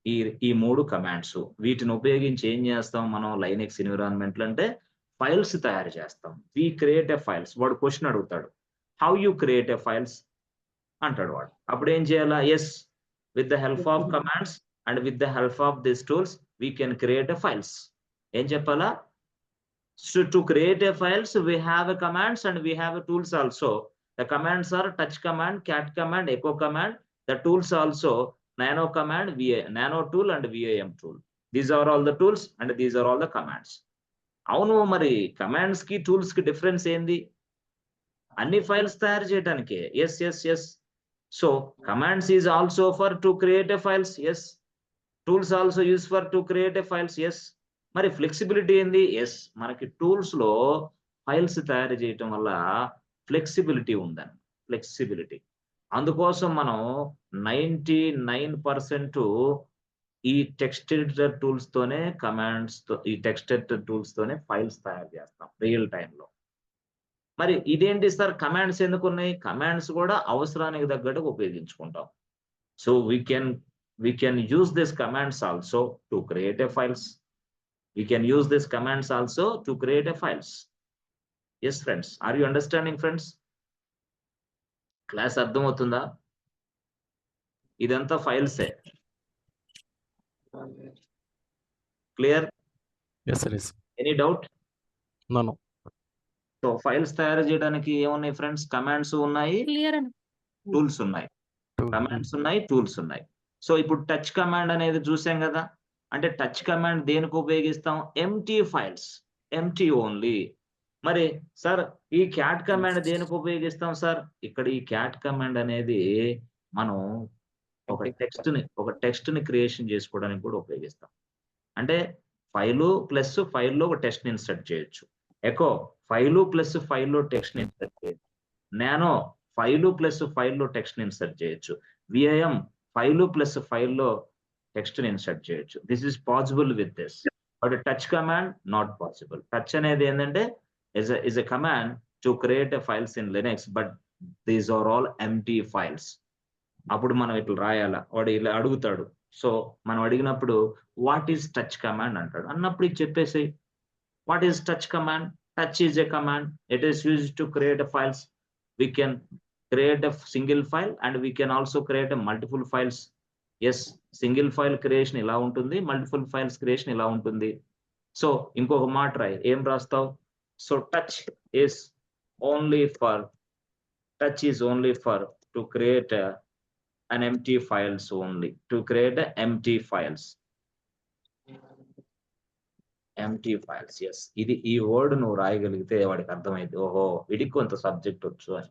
ఈ ఈ 3 కమాండ్స్ వీటిని ఉపయోగించి ఏం చేస్తాం మనం లైనక్స్ ఎన్విరాన్మెంట్‌లో అంటే ఫైల్స్ తయారు చేస్తాం. We create a files. వాడు క్వెషన్ అడుగుతాడు. How you create a files అంటాడు వాడు. అప్పుడేం చేయాలా? Yes with the help of commands and with the help of these tools we can create a files. ఏం చెప్పాలా? So to create a files, we have a commands and we have a tools also. The commands are touch command, cat command, echo command. The tools also nano command, nano tool and VAM tool. These are all the tools and these are all the commands. అవును మరి commands కి tools కి difference ఏంది? అన్ని files తయారు చేయడానికే. yes. So commands is also for to create a files. Yes. Tools also used for to create a files. Yes. మరి flexibility ఏంది? యెస్. మనకి టూల్స్‌లో ఫైల్స్ తయారు చేయటం వల్ల ఫ్లెక్సిబిలిటీ ఉందండి. ఫ్లెక్సిబిలిటీ. అందుకోసం మనం 99% ఈ టెక్స్ట్ ఎడిటర్ టూల్స్‌తోనే ఈ టెక్స్ట్ ఎడిటర్ టూల్స్‌తోనే ఫైల్స్ తయారు చేస్తాం రియల్ టైమ్‌లో. మరి ఇదేంటి సార్ కమాండ్స్ ఎందుకున్నాయి? కమాండ్స్ కూడా అవసరానికి తగ్గట్టుగా ఉపయోగించుకుంటాం. So we can use this commands also to create a files. We can use these commands also to create a files. Yes, friends. Are you understanding, friends? Class అర్థమవుతుందా? ఇదంతా ఫైల్సే. Clear? Yes, sir. Yes. Any doubt? No. So files తయారు చేయడానికి ఏమున్నాయి friends? Commands ఉన్నాయి, tools ఉన్నాయి. Commands ఉన్నాయి, tools ఉన్నాయి. So ఇప్పుడు టచ్ కమాండ్ అనేది చూసాం కదా. అంటే టచ్ కమాండ్ దేనికి ఉపయోగిస్తాం? Empty files, empty only. మరి సార్ ఈ క్యాట్ కమాండ్ దేనికి ఉపయోగిస్తాం సార్? ఇక్కడ ఈ క్యాట్ కమాండ్ అనేది మనం ఒక టెక్స్ట్ ని క్రియేషన్ చేసుకోవడానికి కూడా ఉపయోగిస్తాం. అంటే ఫైల్లో ఒక టెక్స్ట్ ని ఇన్సర్ట్ చేయొచ్చు. ఎకో ఫైల్లో టెక్స్ట్ ని ఇన్సర్ట్ చేయొచ్చు. నానో ఫైల్లో టెక్స్ట్ ని ఇన్సర్ట్ చేయొచ్చు. విఐఎం ఫైల్లో టెక్స్ట్ ని ఇన్సర్ట్ చేయొచ్చు. This is possible with this. But touch command not possible. Touch అనేది ఏంటంటే is a command to create a files in Linux, but these are all empty files. అప్పుడు మనం ఇట్లా రాయాలా, వాడు ఇలా అడుగుతాడు. సో మనం అడిగినప్పుడు వాట్ ఈస్ టచ్ కమాండ్ అంటాడు. అన్నప్పుడు ఇది చెప్పేసి what is touch command? Touch is a command. It is used to create files. We can create a single file and we can also create multiple files. Yes, single file creation ఇలా ఉంటుంది, multiple files creation ఇలా ఉంటుంది. So ఇంకొక మాట రాయి, ఏం రాస్తావు? So touch is only for to create an empty files only, to create empty files. Yes, ఇది ఈ వర్డ్ నువ్వు రాయగలిగితే వాడికి అర్థమైంది, ఓహో వీడికి కొంత సబ్జెక్ట్ వచ్చు అని.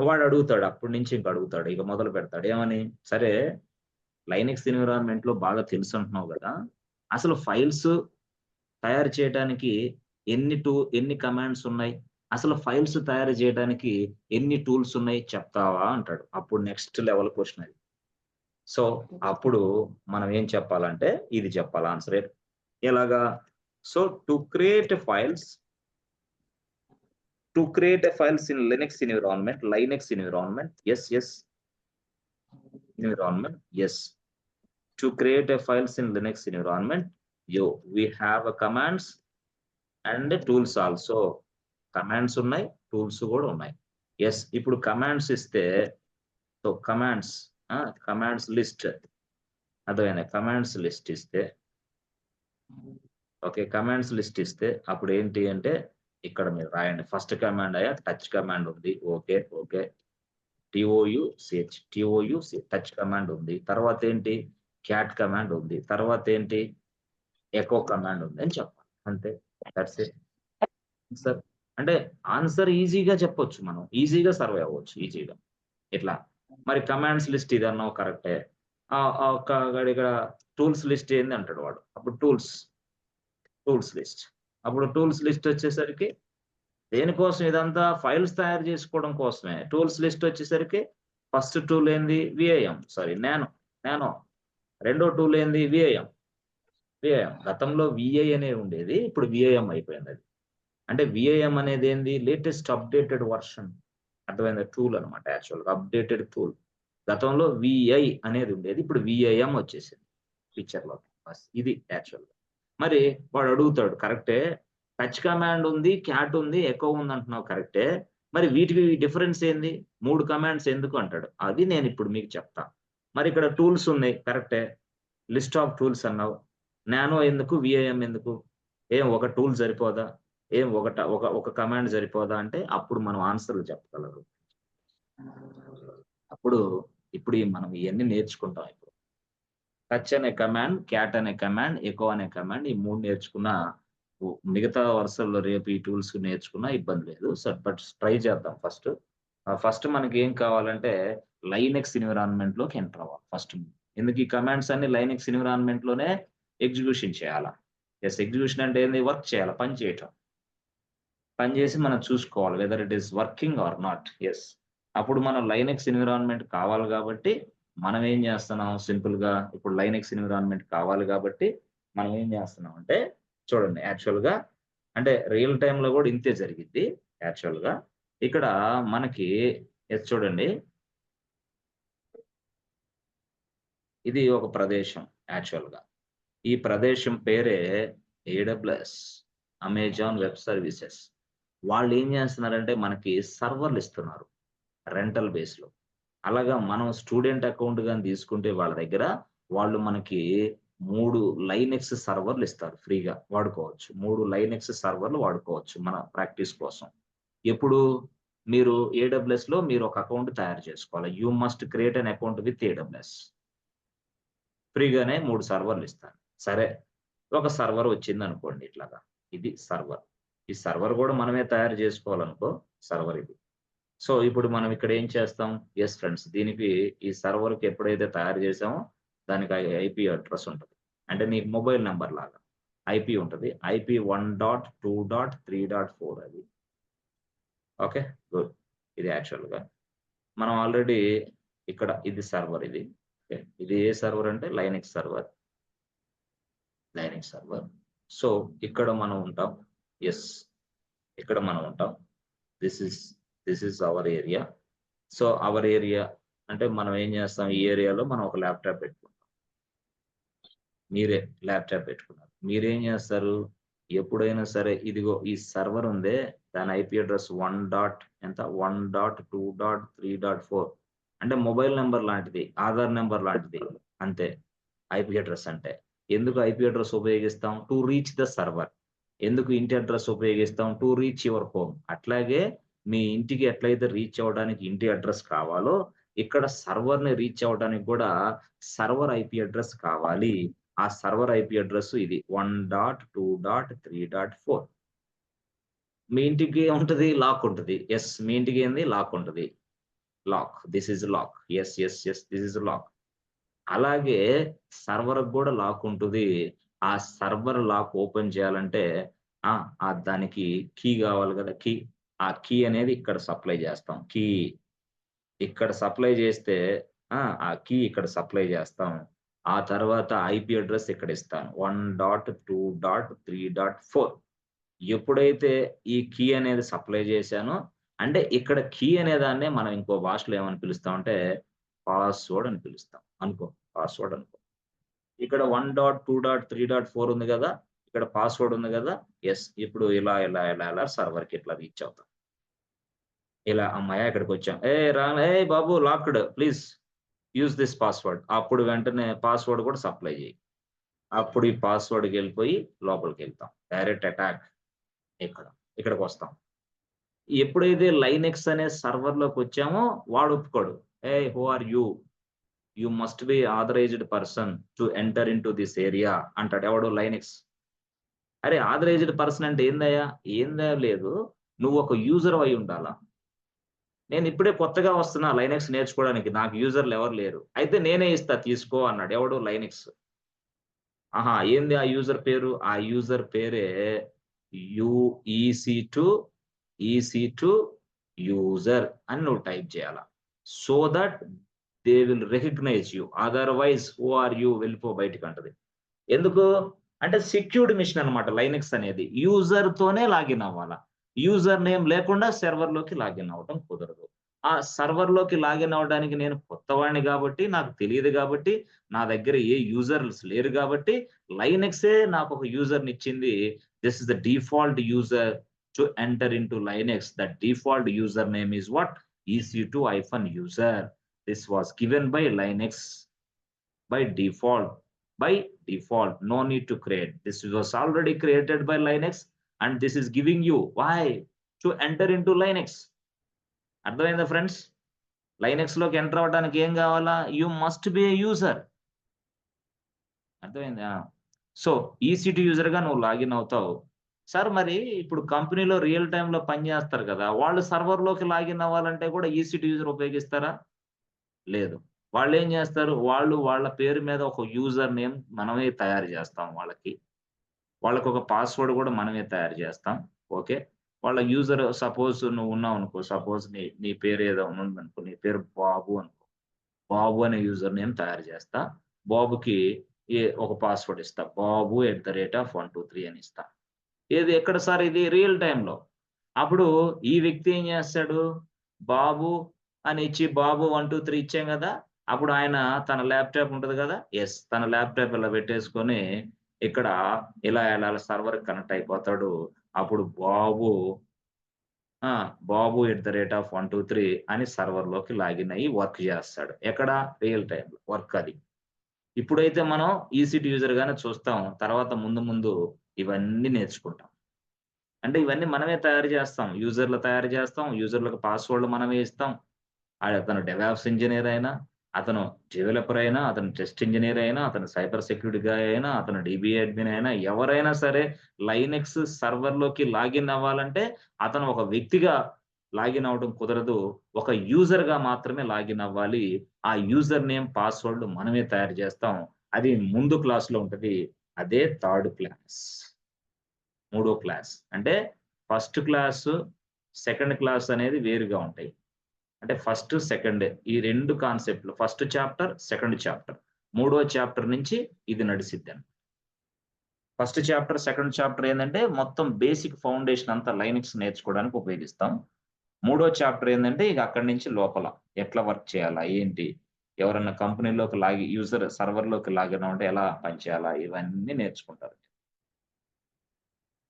వాడు అడుగుతాడు, అప్పటి నుంచి ఇంక అడుగుతాడు, ఇక మొదలు పెడతాడు ఏమని? సరే లైనక్స్ ఎన్విరాన్మెంట్ లో బాగా తెలుసు అంటున్నావు కదా, అసలు ఫైల్స్ తయారు చేయడానికి ఎన్ని కమాండ్స్ ఉన్నాయి, అసలు ఫైల్స్ తయారు చేయడానికి ఎన్ని టూల్స్ ఉన్నాయి చెప్తావా అంటాడు. అప్పుడు నెక్స్ట్ లెవెల్ క్వశ్చన్ అది. సో అప్పుడు మనం ఏం చెప్పాలంటే ఇది చెప్పాలి ఆన్సర్. ఎలాగా? So to create files in Linux environment, to create files in Linux environment we have a commands and tools also. Commands ఉన్నాయి, టూల్స్ కూడా ఉన్నాయి. ఎస్, ఇప్పుడు కమాండ్స్ ఇస్తే, సో కమాండ్స్ లిస్ట్ అర్థమైంది. కమాండ్స్ లిస్ట్ ఇస్తే, ఓకే, కమాండ్స్ లిస్ట్ ఇస్తే అప్పుడు ఏంటి అంటే ఇక్కడ మీరు రాయండి. ఫస్ట్ కమాండ్ అయ్యా టచ్ కమాండ్ ఉంది. ఓకే TOUC టచ్ కమాండ్ ఉంది. తర్వాత ఏంటి? క్యాట్ కమాండ్ ఉంది. తర్వాత ఏంటి? ఎకో కమాండ్ ఉంది అని చెప్పాలి. అంతే, దట్స్ ఇట్ సార్. అంటే ఆన్సర్ ఈజీగా చెప్పొచ్చు, మనం ఈజీగా సర్వే అవ్వచ్చు ఈజీగా ఇట్లా. మరి కమాండ్స్ లిస్ట్ ఇది అన్నావు కరెక్టే. ఇక్కడ టూల్స్ లిస్ట్ ఏంది అంటాడు వాడు. అప్పుడు టూల్స్ లిస్ట్, అప్పుడు టూల్స్ లిస్ట్ వచ్చేసరికి దేనికోసం? ఇదంతా ఫైల్స్ తయారు చేసుకోవడం కోసమే. టూల్స్ లిస్ట్ వచ్చేసరికి ఫస్ట్ టూల్ ఏంది? నానో. రెండో టూల్ ఏంది? విఐఎం. గతంలో విఐ అనేది ఉండేది, ఇప్పుడు విఐఎం అయిపోయింది అది. అంటే విఐఎం అనేది ఏంది? Latest updated version. అర్థమైంది? టూల్ అనమాట, యాక్చువల్గా అప్డేటెడ్ టూల్. గతంలో విఐ అనేది ఉండేది, ఇప్పుడు విఐఎం వచ్చేసింది పిక్చర్లో. ఇది యాక్చువల్గా. మరి వాడు అడుగుతాడు, కరెక్టే, టచ్ కమాండ్ ఉంది, క్యాట్ ఉంది, ఎకో ఉంది అంటున్నావు కరెక్టే, మరి వీటికి డిఫరెన్స్ ఏంది? 3 కమాండ్స్ ఎందుకు అంటాడు. అది నేను ఇప్పుడు మీకు చెప్తా. మరి ఇక్కడ టూల్స్ ఉన్నాయి కరెక్టే, లిస్ట్ ఆఫ్ టూల్స్ అన్నావు. నానో ఎందుకు, విఐఎం ఎందుకు? ఏం ఒక టూల్ సరిపోదా? ఏం ఒక కమాండ్ సరిపోదా అంటే అప్పుడు మనం ఆన్సర్లు చెప్పగలరు. ఇప్పుడు మనం ఇవన్నీ నేర్చుకుంటాం. ఇప్పుడు టచ్ అనే కమాండ్, క్యాట్ అనే కమాండ్, ఎకో అనే కమాండ్, ఈ 3 నేర్చుకున్నా మిగతా వరుసల్లో రేపు ఈ టూల్స్ నేర్చుకున్నా ఇబ్బంది లేదు. సో బట్ ట్రై చేద్దాం. ఫస్ట్ మనకి ఏం కావాలంటే లైనక్స్ ఎన్విరాన్మెంట్ లోకి ఎంటర్ అవ్వాలి ఫస్ట్. ఎందుకు ఈ కమాండ్స్ అన్ని లైనక్స్ ఎన్విరాన్మెంట్ లోనే ఎగ్జిక్యూషన్ చేయాలా? ఎస్, ఎగ్జిక్యూషన్ అంటే ఏంది? వర్క్ చేయాలి, పని చేసి మనం చూసుకోవాలి whether it is working or not. Yes, అప్పుడు మనం లైనక్స్ ఎన్విరాన్మెంట్ కావాలి కాబట్టి మనం ఏం చేస్తున్నాం? సింపుల్ గా ఇప్పుడు లైనక్స్ ఎన్విరాన్మెంట్ కావాలి కాబట్టి మనం ఏం చేస్తున్నాం అంటే చూడండి, యాక్చువల్గా అంటే రియల్ టైంలో కూడా ఇంతే జరిగింది. యాక్చువల్గా ఇక్కడ మనకి చూడండి, ఇది ఒక ప్రదేశం యాక్చువల్గా. ఈ ప్రదేశం పేరే AWS, అమెజాన్ వెబ్ సర్వీసెస్. వాళ్ళు ఏం చేస్తున్నారంటే మనకి సర్వర్లు ఇస్తున్నారు రెంటల్ బేస్‌లో. అలాగా మనం స్టూడెంట్ అకౌంట్ గాని తీసుకుంటే వాళ్ళ దగ్గర వాళ్ళు మనకి 3 లైనెక్స్ సర్వర్లు ఇస్తారు ఫ్రీగా వాడుకోవచ్చు. 3 లైనెక్స్ సర్వర్లు వాడుకోవచ్చు మన ప్రాక్టీస్ కోసం. ఎప్పుడు మీరు AWSలో మీరు ఒక అకౌంట్ తయారు చేసుకోవాలి. You must create an account with AWS. ఫ్రీగానే 3 సర్వర్లు ఇస్తారు. సరే, ఒక సర్వర్ వచ్చిందనుకోండి ఇట్లాగా. ఇది సర్వర్. ఈ సర్వర్ గూడా మనమే తయారు చేసుకోవాలనుకో సర్వర్ ఇది. సో, ఇప్పుడు మనం ఇక్కడ ఏం చేస్తాం? యెస్ ఫ్రెండ్స్, దీనికి ఈ సర్వర్‌కి ఎప్పుడైతే తయారు చేసామో దానికి ఐపీ అడ్రెస్ ఉంటది. అంటే నీకు మొబైల్ నంబర్ లాగా. ఐపీ ఉంటది. ఐపీ 1.2.3.4 అది. ఓకే. గుడ్. ఇది యాక్చువల్‌గా. మనం ఆల్రెడీ ఇక్కడ ఇది సర్వర్ ఇది. ఓకే. ఇది ఏ సర్వర్ అంటే Linux server. Linux server. So, ఇక్కడ మనం ఉంటాం. యెస్. ఇక్కడ మనం ఉంటాం. This is this is hour area. So, hour area అంటే మనం ఏం చేస్తాం? ఈ ఏరియాలో మనం ఒక ల్యాప్‌టాప్ పెట్టుకుంటాం. మీరే ల్యాప్‌టాప్ పెట్టుకున్నారు. మీరేం చేస్తారు? ఎప్పుడైనా సరే ఇదిగో ఈ సర్వర్ ఉందే దాని ఐపీ అడ్రెస్ 1.2.3.4 అంటే మొబైల్ నంబర్ లాంటిది. ఆధార్ నంబర్ లాంటిది. అంతే. ఐపీ అడ్రెస్ అంటే. ఎందుకు ఐపీ అడ్రెస్ ఉపయోగిస్తాం? To reach the server. ఎందుకు ఇంటి అడ్రెస్ ఉపయోగిస్తాం? To reach your home. అట్లాగే మీ ఇంటికి ఎట్లయితే రీచ్ అవ్వడానికి ఇంటి అడ్రెస్ కావాలో, ఇక్కడ సర్వర్‌ని రీచ్ అవ్వడానికి కూడా సర్వర్ ఐపీ అడ్రెస్ కావాలి. ఆ సర్వర్ ఐపీ అడ్రెస్ ఇది 1.2.3.4. మీ ఇంటికి ఉంటది, లాక్ ఉంటది. యెస్. మీ ఇంటికి ఏంది? లాక్ ఉంటది. Lock. This is lock. Yes. Yes. Yes. This is lock. అలాగే సర్వర్‌కి గూడా లాక్ ఉంటది. ఆ సర్వర్ లాక్ ఓపెన్ చేయాలంటే ఆ! దానికి కీ గావాలి గదా! కీ. ఆ కీ అనేది ఇక్కడ సప్లై జేస్తాం. కీ ఇక్కడ సప్లై జేస్తే ఆ కీ ఇక్కడ సప్లై జేస్తాం. ఆ తర్వాత ఐపీ అడ్రెస్ ఇక్కడ ఇస్తాను. 1.2.3.4. ఎప్పుడైతే ఈ కీ అనేది సప్లై జేశానో అంటే ఇక్కడ కీ అనే దాన్నే మనం ఇంకో భాషలో ఏమని పిలుస్తామంటే పాస్‌వర్డ్ అని పిలుస్తాం. అనుకో. పాస్‌వర్డ్ అనుకో. ఇక్కడ 1.2.3.4 ఉంది గదా! ఇక్కడ పాస్‌వర్డ్ ఉంది గదా! యెస్. ఇప్పుడు ఇలా సర్వర్‌కి ఇట్లా రీచ్ అవుతాం. ఇలా హమ్మయ్య! ఇక్కడికొచ్చాం. ఏయ్ బాబు locked please use this password. అప్పుడు వెంటనే పాస్‌వర్డ్ కూడా సప్లై చెయ్యి. అప్పుడు ఈ పాస్‌వర్డ్‌కెళ్ళిపోయి లోపలికెళ్తాం. డైరెక్ట్ అటాక్ ఇక్కడ. ఇక్కడికొస్తాం. ఎప్పుడైతే లైనెక్స్ అనే సర్వర్‌లోకొచ్చామో వాడు ఒప్పుకోడు. Who are you? You must be authorized person to enter into this area అంటాడు. ఎవడు? లైనెక్స్. అరే! ఆథరైజ్డ్ పర్సన్ అంటే ఏందయ్యా? ఏందా లేదు. నువ్వొక యూజర్ అయి ఉండాలా. నేనిప్పుడే కొత్తగా వస్తున్నా లైనక్స్ నేర్చుకోవడానికి. నాకు యూజర్‌లు ఎవరు లేరు. అయితే నేనే ఇస్తా తీసుకో అన్నాడు. ఎవడు? లైనక్స్. ఆహా! ఏంది ఆ యూజర్ పేరు? ఆ యూజర్ పేరే ఈసీ2 ఈసీ2 యూజర్ అని నువ్వు టైప్ చేయాల. So that they will recognize you. Otherwise who are you వెళ్ళిపో బయటికంటది. ఎందుకు? అంటే సెక్యూర్డ్ మెషిన్ అన్నమాట లైనక్స్ అనేది. యూజర్‌తోనే లాగిన్ అవ్వాల. యూజర్ నేమ్ లేకుండా సర్వర్‌లోకి లాగిన్ అవ్వటం కుదరదు. ఆ సర్వర్‌లోకి లాగిన్ అవ్వడానికి నేను కొత్తవాడిని గాబట్టి, నాకు తెలీదు గాబట్టి, నా దగ్గర ఏ యూజర్స్ లేరు గాబట్టి, లైనక్సే నాకొక యూజర్‌నిచ్చింది. This is the default user to enter into Linux. The default user name is what? EC2-user. This was given by Linux by default. By default, no need to create. This was already created by Linux and this is giving you why? To enter into Linux. అర్థమైందా friends? లైనక్స్‌లోకి enter అవ్వడానికి ఏం కావాలా? You must B a user. అర్థమైందా? So, ఈసీ2 యూజర్‌గా నువ్వు login అవుతావు. Sir మరి ఇప్పుడు కంపెనీలో రియల్ టైమ్‌లో పని చేస్తారు కదా! వాళ్ళు సర్వర్‌లోకి లాగిన్ అవ్వాలంటే కూడా ఈసీ2 యూజర్ ఉపయోగిస్తారా? లేదు. వాళ్ళేం జేస్తారు? వాళ్ళు వాళ్ళ పేరు మీద ఒక యూజర్ నేమ్ మనమే తయారు జేస్తాం వాళ్ళకి. వాళ్ళకొక పాస్‌వర్డ్ గూడా మనమే తయారు జేస్తాం. ఓకే. వాళ్ళ యూజర్ సపోజ్ నువ్వున్నావనుకో, సపోజ్ నీ నీ పేరేదో ఉందనుకో, నీ పేరు బాబు అనుకో. బాబు అనే యూజర్ నేమ్ తయారు జేస్తా. బాబుకి ఒక పాస్‌వర్డ్ ఇస్తా. babu@123 అని ఇస్తా. ఏది ఎక్కడ సార్ ఇది? రియల్ టైమ్‌లో. అప్పుడు ఈ వ్యక్తి ఏం జేస్తాడు? బాబు అని ఇచ్చి బాబు 1, 2, 3 ఇచ్చాం గదా! అప్పుడు ఆయన తన ల్యాప్‌టాప్ ఉంటది కదా! యెస్. తన ల్యాప్‌టాప్ ఇలా పెట్టేసుకొని ఇక్కడ ఇలా సర్వర్‌కి కనెక్ట్ అయిపోతాడు. అప్పుడు బాబు@123 అని సర్వర్‌లోకి లాగిన్ అయ్యి వర్క్ చేస్తాడు. ఎక్కడ? రియల్ టైమ్‌లో వర్క్ అది. ఇప్పుడైతే మనం ఈసీ2 యూజర్‌గానే చూస్తాం. తర్వాత ముందు ఇవన్నీ నేర్చుకుంటాం. అంటే ఇవన్నీ మనమే తయారు చేస్తాం. యూజర్‌లు తయారు చేస్తాం. యూజర్‌లకు పాస్వర్డ్‌లు మనమే ఇస్తాం. అతను డెవాప్స్ ఇంజినీర్ అయినా, అతను డెవలపర్ అయినా, అతను టెస్ట్ ఇంజినీర్ అయినా, అతను సైబర్ సెక్యూరిటీ గాయ్ అయినా, అతను డీబీ అడ్మిన్ అయినా, ఎవరైనా సరే లైనక్స్ సర్వర్‌లోకి లాగిన్ అవ్వాలంటే అతను ఒక వ్యక్తిగా లాగిన్ అవ్వడం కుదరదు. ఒక యూజర్‌గా మాత్రమే లాగిన్ అవ్వాలి. ఆ యూజర్ నేమ్, పాస్వర్డ్ మనమే తయారు చేస్తాం. అది ముందు క్లాస్‌లో ఉంటది. అదే థర్డ్ క్లాస్. మూడో క్లాస్. అంటే ఫస్ట్ క్లాసు, సెకండ్ క్లాస్ అనేది వేరుగా ఉంటాయి. అంటే ఫస్ట్, సెకండ్ ఈ 2 కాన్సెప్ట్‌లు. First chapter, second chapter. మూడో చాప్టర్ నుంచి ఇది నడిసిద్దండి. ఫస్ట్ చాప్టర్, సెకండ్ చాప్టర్ ఏందంటే మొత్తం బేసిక్ ఫౌండేషన్ అంతా లైనక్స్ నేర్చుకోవడానికి ఉపయోగిస్తాం. మూడో చాప్టర్ ఏందంటే ఇక అక్కడి నుంచి లోపల ఎట్లా వర్క్ చేయాలా? ఏంటి? ఎవరన్నా కంపెనీలోకి యూజర్ సర్వర్‌లోకి లాగిన్ అవ్వంటే ఎలా పనిచేయాలా? ఇవన్నీ నేర్చుకుంటారు.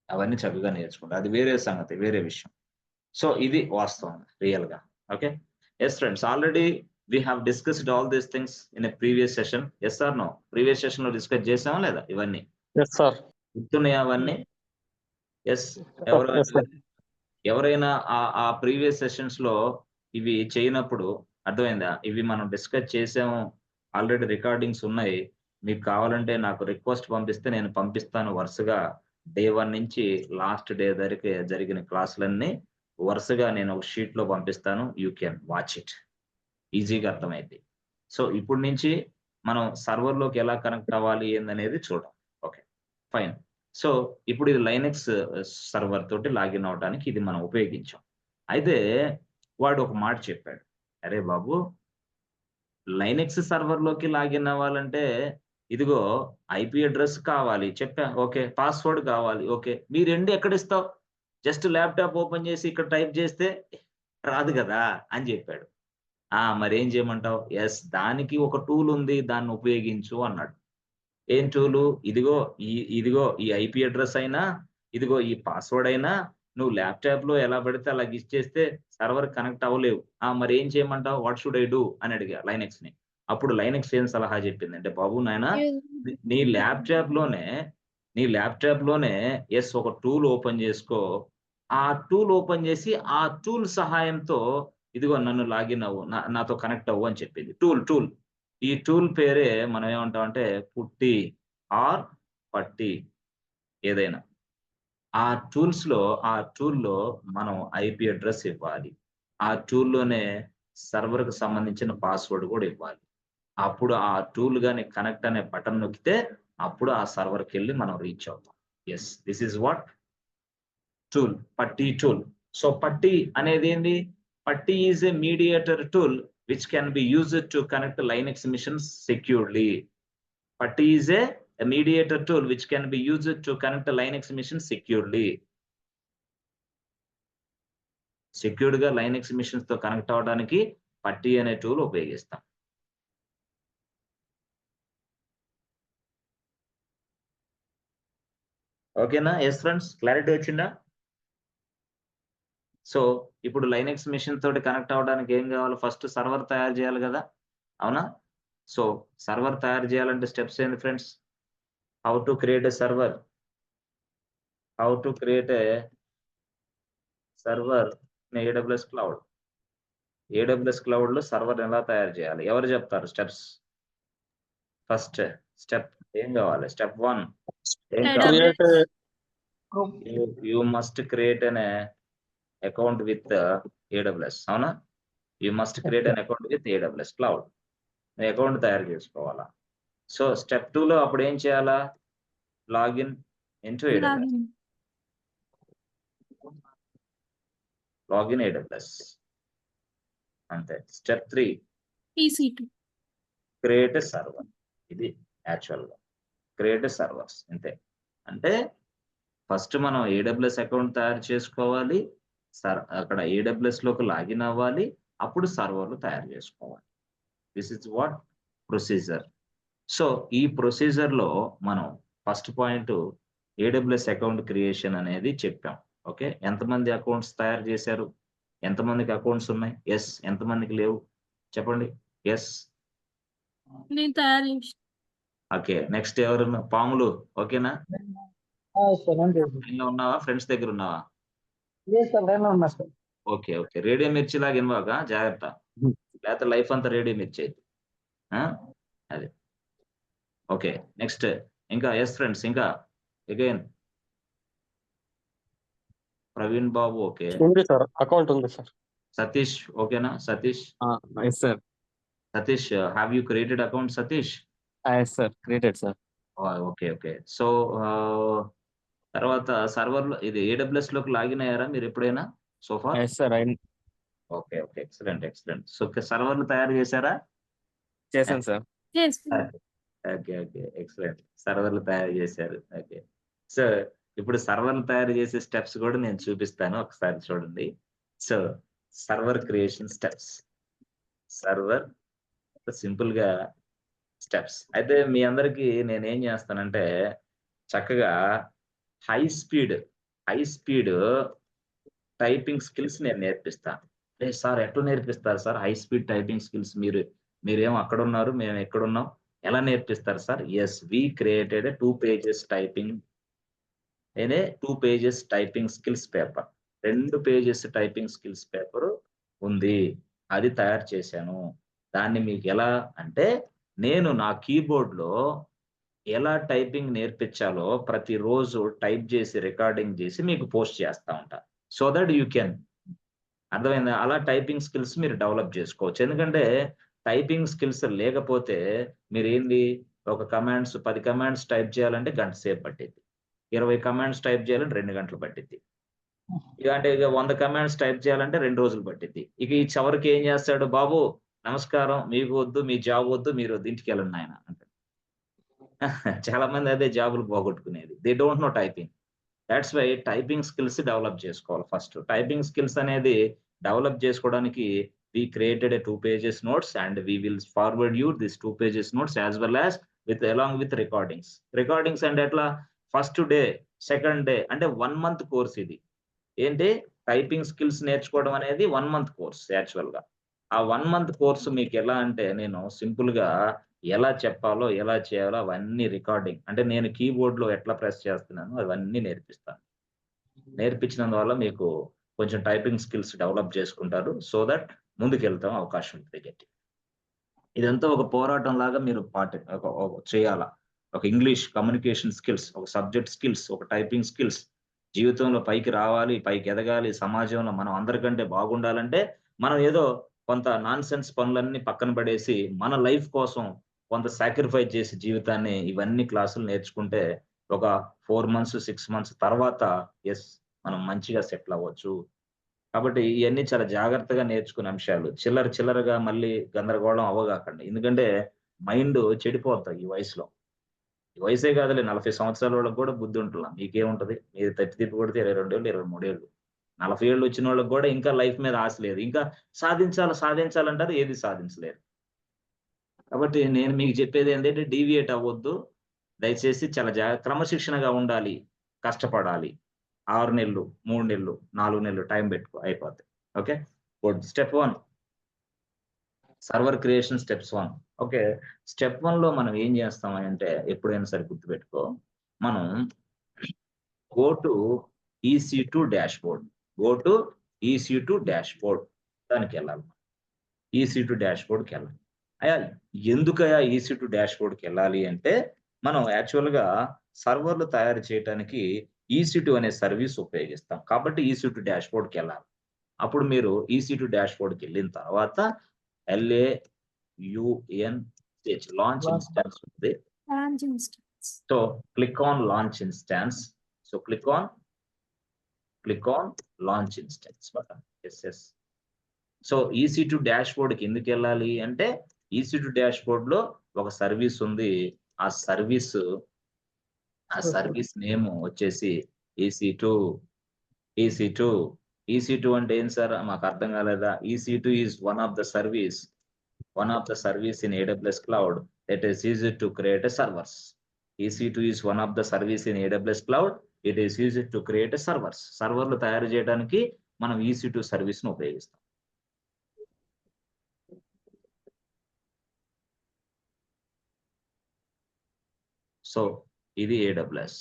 అవన్నీ చక్కగా నేర్చుకుంటారు. అది వేరే సంగతి. వేరే విషయం. సో, ఇది వాస్తవం రియల్‌గా. Okay. Yes friends. Already we have discussed all these things in a previous session. Yes or no? Previous సెషన్‌లో డిస్కస్ చేసామా లేదా ఇవన్నీ? Yes sir. గుర్తున్నాయా అవన్నీ? యెస్. Yes sir. ఎవరైనా ఆ ప్రీవియస్ సెషన్స్‌లో ఇవి చేయనప్పుడు అర్థమైందా? ఇవి మనం డిస్కస్ చేసాము. ఆల్రెడీ రికార్డింగ్స్ ఉన్నాయి. మీకు కావాలంటే నాకు రిక్వెస్ట్ పంపిస్తే నేను పంపిస్తాను వరుసగా డే 1 నుంచి లాస్ట్ డే వరకి జరిగిన క్లాసులన్నీ వరుసగా నేను ఒక షీట్‌లో పంపిస్తాను. You can watch it. ఈజీగా అర్థమైద్ది. సో, ఇప్పటి నుంచి మనం సర్వర్‌లోకి ఎలా కనెక్ట్ అవ్వాలి ఏందనేది చూద్దాం. ఓకే. ఫైన్. సో, ఇప్పుడు ఇది లైనక్స్ సర్వర్ తోటి లాగిన్ అవ్వడానికి ఇది మనం ఉపయోగించాం. అయితే వాడు ఒక మాట చెప్పాడు. "అరే బాబు! లైనక్స్ సర్వర్‌లోకి లాగిన్ అవ్వాలంటే ఇదిగో ఐపీ అడ్రెస్ కావాలి." చెప్పా. ఓకే. పాస్వర్డ్ కావాలి. ఓకే. మీ 2 ఎక్కడిస్తావు? జస్ట్ ల్యాప్‌టాప్ ఓపెన్ చేసి ఇక్కడ టైప్ చేస్తే రాదు గదా! అని జెప్పాడు. మరేం చేయమంటావు? యెస్. దానికి ఒక టూల్ ఉంది. దాన్ని ఉపయోగించు అన్నాడు. ఏం టూలు? ఇదిగో ఈ ఐపీ అడ్రెస్ అయినా, ఇదిగో ఈ పాస్వర్డ్ అయినా నువ్వు ల్యాప్‌టాప్‌లో ఎలా పడితే అలాగ ఇచ్చేస్తే సర్వర్ కనెక్ట్ అవ్వలేవు. మరేం చేయమంటావు? వాట్ షుడ్ ఐ డూ అని అడిగా లైనక్స్‌ని. అప్పుడు లైనక్స్ ఏం సలహా చెప్పిందంటే, బాబు నాయనా నీ నీ ల్యాప్‌టాప్‌లోనే నీ ల్యాప్‌టాప్‌లోనే ఒక టూల్ ఓపెన్ చేసుకో. ఆ టూల్ ఓపెన్ చేసి ఆ టూల్ సహాయంతో ఇదిగో నన్ను లాగిన్ అవ్వు. నాతో కనెక్ట్ అవ్వు అని చెప్పింది. టూల్. ఈ టూల్ పేరే మనం ఏమంటామంటే పుట్టి ఆర్ పట్టి ఏదైనా. ఆ టూల్స్‌లో ఆ టూల్‌లో మనం ఐపీ అడ్రెస్ ఇవ్వాలి. ఆ టూల్‌లోనే సర్వర్‌కి సంబంధించిన పాస్వర్డ్ కూడా ఇవ్వాలి. అప్పుడు ఆ టూల్ గాని కనెక్ట్ అనే బటన్ నొక్కితే అప్పుడు ఆ సర్వర్‌కెళ్ళి మనం రీచ్ అవుతాం. Yes. This is what tool. పట్టి టూల్. సో, పట్టి అనేదేంది? పట్టి is a mediator tool which can be used to connect Linux machines securely. Putty is a mediator tool which can be used to connect the Linux machine securely. Secured గా Linux machines తో connect అవ్వడానికి పట్టి అనే tool ఉపయోగిస్తాం. ఓకేనా? Yes friends. Clarity వచ్చిందా? So, ఇప్పుడు Linux machine తోటి కనెక్ట్ అవ్వడానికి ఏం కావాలి? ఫస్ట్ సర్వర్ తయారు చేయాలి గదా! అవునా? సో, సర్వర్ తయారు చేయాలంటే స్టెప్స్ ఏంది friends? How to create a server? How to create a server in AWS cloud. AWS క్లౌడ్‌లో సర్వర్‌ని ఎలా తయారు చేయాలి? ఎవరు చెప్తారు స్టెప్స్? ఫస్ట్ స్టెప్ ఏం కావాలి? స్టెప్ 1 ఏం కావాలి? Create group. You must create an account with AWS. అవునా? You must create an account with AWS cloud. నీ అకౌంట్ తయారు చేసుకోవాలా. సో, స్టెప్ 2లో అప్పుడు ఏం చేయాలా? Login into AWS. Login. Login AWS. అంతే. Step 3 EC2. Create a server. ఇది యాక్చువల్‌గా. క్రియేట్ ఎ సర్వర్స్ అంతే. అంటే ఫస్ట్ మనం ఏడబ్ల్యూఎస్ అకౌంట్ తయారు చేసుకోవాలి. అక్కడ ఏడబ్ల్యూఎస్‌లోకి లాగిన్ అవ్వాలి. అప్పుడు సర్వర్‌లు తయారు చేసుకోవాలి. This is what procedure. So ఈ ప్రొసీజర్ లో మనం first point AWS account creation అనేది చెప్పాం. ఓకే, ఎంతమంది అకౌంట్స్ తయారు చేశారు? ఎంతమందికి అకౌంట్స్ ఉన్నాయి? ఎస్. ఎంతమందికి లేవు చెప్పండి? ఎస్. నేను తయారు చేసి ఓకే, నెక్స్ట్ ఎవరు? పాములు. ఓకేనా? సార్ అంతే సార్. లైన్లో ఉన్నావా? ఫ్రెండ్స్ దగ్గర ఉన్నావా? లేదు సార్ లైన్లో ఉన్నా సార్. ఓకే ఓకే, రేడియో మిర్చి లాగా ఇన్వాగా జాగ్రత్త, లేకపోతే లైఫ్ అంతా రేడియో మిర్చి అయితే అది. ఓకే, నెక్స్ట్ ఇంకా ఎస్ ఫ్రెండ్స్, ఇంకా అగైన్ ప్రవీణ్ బాబు. ఓకే, ఉంది సార్, అకౌంట్ ఉంది సార్. సతీష్. ఓకేనా Satish? Yes sir. Satish, have you created account Satish? Yes sir, created sir. Okay okay. So తర్వాత సర్వర్లో ఇది AWS లోకి లాగిన్ అయ్యారా మీరు ఎప్పుడైనా సోఫా? Yes sir, okay okay, excellent excellent. So సర్వర్లు తయారు చేశారా? చేశాను సార్. చేస్తాను. Okay okay, excellent. సర్వర్లు తయారు చేశారు. ఓకే, సో ఇప్పుడు సర్వర్లు తయారు చేసే స్టెప్స్ కూడా నేను చూపిస్తాను, ఒకసారి చూడండి. So server creation steps, server simple గా స్టెప్స్. అయితే మీ అందరికి నేను ఏం చేస్తానంటే చక్కగా హై స్పీడ్ టైపింగ్ స్కిల్స్ నేను నేర్పిస్తాను. సార్ ఎట్లా నేర్పిస్తారు sir high speed typing skills? మీరేమో అక్కడ ఉన్నారు, మేము ఎక్కడున్నాం, ఎలా నేర్పిస్తారు sir? Yes, we created 2 pages typing, 2 pages typing skills paper, 2 pages typing skills paper ఉంది, అది తయారు చేశాను. దాన్ని మీకు ఎలా అంటే నేను నా కీబోర్డ్ లో ఎలా టైపింగ్ నేర్పించాలో ప్రతిరోజు టైప్ చేసి రికార్డింగ్ చేసి మీకు పోస్ట్ చేస్తా ఉంటా. సో దట్ యూ కెన్, అర్థమైందా? అలా టైపింగ్ స్కిల్స్ మీరు డెవలప్ చేసుకోవచ్చు. ఎందుకంటే టైపింగ్ స్కిల్స్ లేకపోతే మీరు ఏంది, ఒక 10 కమాండ్స్ టైప్ చేయాలంటే గంట సేపు పట్టింది, 20 కమాండ్స్ టైప్ చేయాలంటే 2 గంటలు పట్టింది, ఇక 100 కమాండ్స్ టైప్ చేయాలంటే 2 రోజులు పట్టింది. ఇక ఈ చివరికి ఏం చేస్తాడు, బాబు నమస్కారం, మీకు వద్దు, మీ జాబ్ వద్దు, మీరు ఇంటికి వెళ్ళండి ఆయన అంటాడు. చాలా మంది అదే జాబులు పోగొట్టుకునేది. They don't know typing. That's why typing skills develop చేసుకోవాలి. ఫస్ట్ టైపింగ్ స్కిల్స్ అనేది డెవలప్ చేసుకోవడానికి we created a 2 pages notes and we will forward you this 2 pages notes as well as along with recordings and ఎట్లా first day second day అంటే 1 month course. ఇది ఏంటి, typing skills నేర్చుకోవడం అనేది 1 month course actual గా. ఆ 1 month course మీకు ఎలా అంటే నేను సింపుల్ గా ఎలా చెప్పాలో ఎలా చేయాలో అవన్నీ రికార్డింగ్, అంటే నేను కీబోర్డ్ లో ఎట్లా ప్రెస్ చేస్తున్నానో అవన్నీ నేర్పిస్తాను. నేర్పించినందువల్ల మీకు కొంచెం టైపింగ్ స్కిల్స్ డెవలప్ చేసుకుంటారు. సో దట్ ముందుకు వెళ్తాం అవకాశం ఉంటుంది గట్టి. ఇదంతా ఒక పోరాటం లాగా మీరు చేయాలా. ఒక ఇంగ్లీష్ కమ్యూనికేషన్ స్కిల్స్, ఒక సబ్జెక్ట్ స్కిల్స్, ఒక టైపింగ్ స్కిల్స్. జీవితంలో పైకి రావాలి, పైకి ఎదగాలి, సమాజంలో మనం అందరికంటే బాగుండాలంటే మనం ఏదో కొంత నాన్ సెన్స్ పనులన్నీ పక్కన పడేసి మన లైఫ్ కోసం కొంత సాక్రిఫైస్ చేసి జీవితాన్ని ఇవన్నీ క్లాసులు నేర్చుకుంటే ఒక 4 months 6 months తర్వాత ఎస్ మనం మంచిగా సెటిల్ అవ్వచ్చు. కాబట్టి ఇవన్నీ చాలా జాగ్రత్తగా నేర్చుకునే అంశాలు. చిల్లరగా మళ్ళీ గందరగోళం అవ్వగాకండి. ఎందుకంటే మైండ్ చెడిపోతాయి ఈ వయసులో. ఈ వయసే కాదులే, 40 సంవత్సరాల వాళ్ళకి కూడా బుద్ధి ఉంటుందా? మీకేముంటది? మీరు తిప్పి కొడితే 22 ఏళ్ళు 23 ఏళ్ళు, 40 ఏళ్ళు వచ్చిన వాళ్ళకి కూడా ఇంకా లైఫ్ మీద ఆశ లేదు. ఇంకా సాధించాలంటారు, ఏది సాధించలేరు. కాబట్టి నేను మీకు చెప్పేది ఏంటంటే డీవియేట్ అవ్వద్దు. దయచేసి చాలా క్రమశిక్షణగా ఉండాలి, కష్టపడాలి. 6 నెలలు, 3 నెలలు, 4 నెలలు టైం పెట్టుకో అయిపోతాయి. Okay, good. Step 1 server creation steps 1. Okay, step 1 లో మనం ఏం చేస్తాం అంటే ఎప్పుడైనా సరే గుర్తుపెట్టుకో, మనం గో టు EC2 డాష్బోర్డ్, దానికి వెళ్ళాలి. EC2 డాష్బోర్డ్కి వెళ్ళాలి. అయ్యా ఎందుకయ్యా EC2 డాష్బోర్డ్కి వెళ్ళాలి అంటే మనం యాక్చువల్గా సర్వర్లు తయారు చేయడానికి EC2 అనే సర్వీస్ ఉపయోగిస్తాం. కాబట్టి EC2 డాష్బోర్డ్కి వెళ్ళాలి. అప్పుడు మీరు EC2 డాష్బోర్డ్కి వెళ్ళిన తర్వాత LAUNCH లాంచ్ ఇన్స్టాన్స్ ఉంది. So click on launch instance. So click on launch instance button. Yes. So EC2 డాష్బోర్డ్కి ఎందుకు వెళ్ళాలి అంటే EC2 డాష్బోర్డ్ లో ఒక సర్వీస్ ఉంది. ఆ సర్వీస్ నేమ్ వచ్చేసి EC2 అంటే ఏం సార్ మాకు అర్థం కాలేదా? EC2 is one of the service one of the service in AWS cloud that is used to create a servers. EC2 is one of the service in AWS cloud. It is used to create a servers. సర్వర్లు తయారు చేయడానికి మనం EC2 service ను ఉపయోగిస్తాం. So ఇది AWS.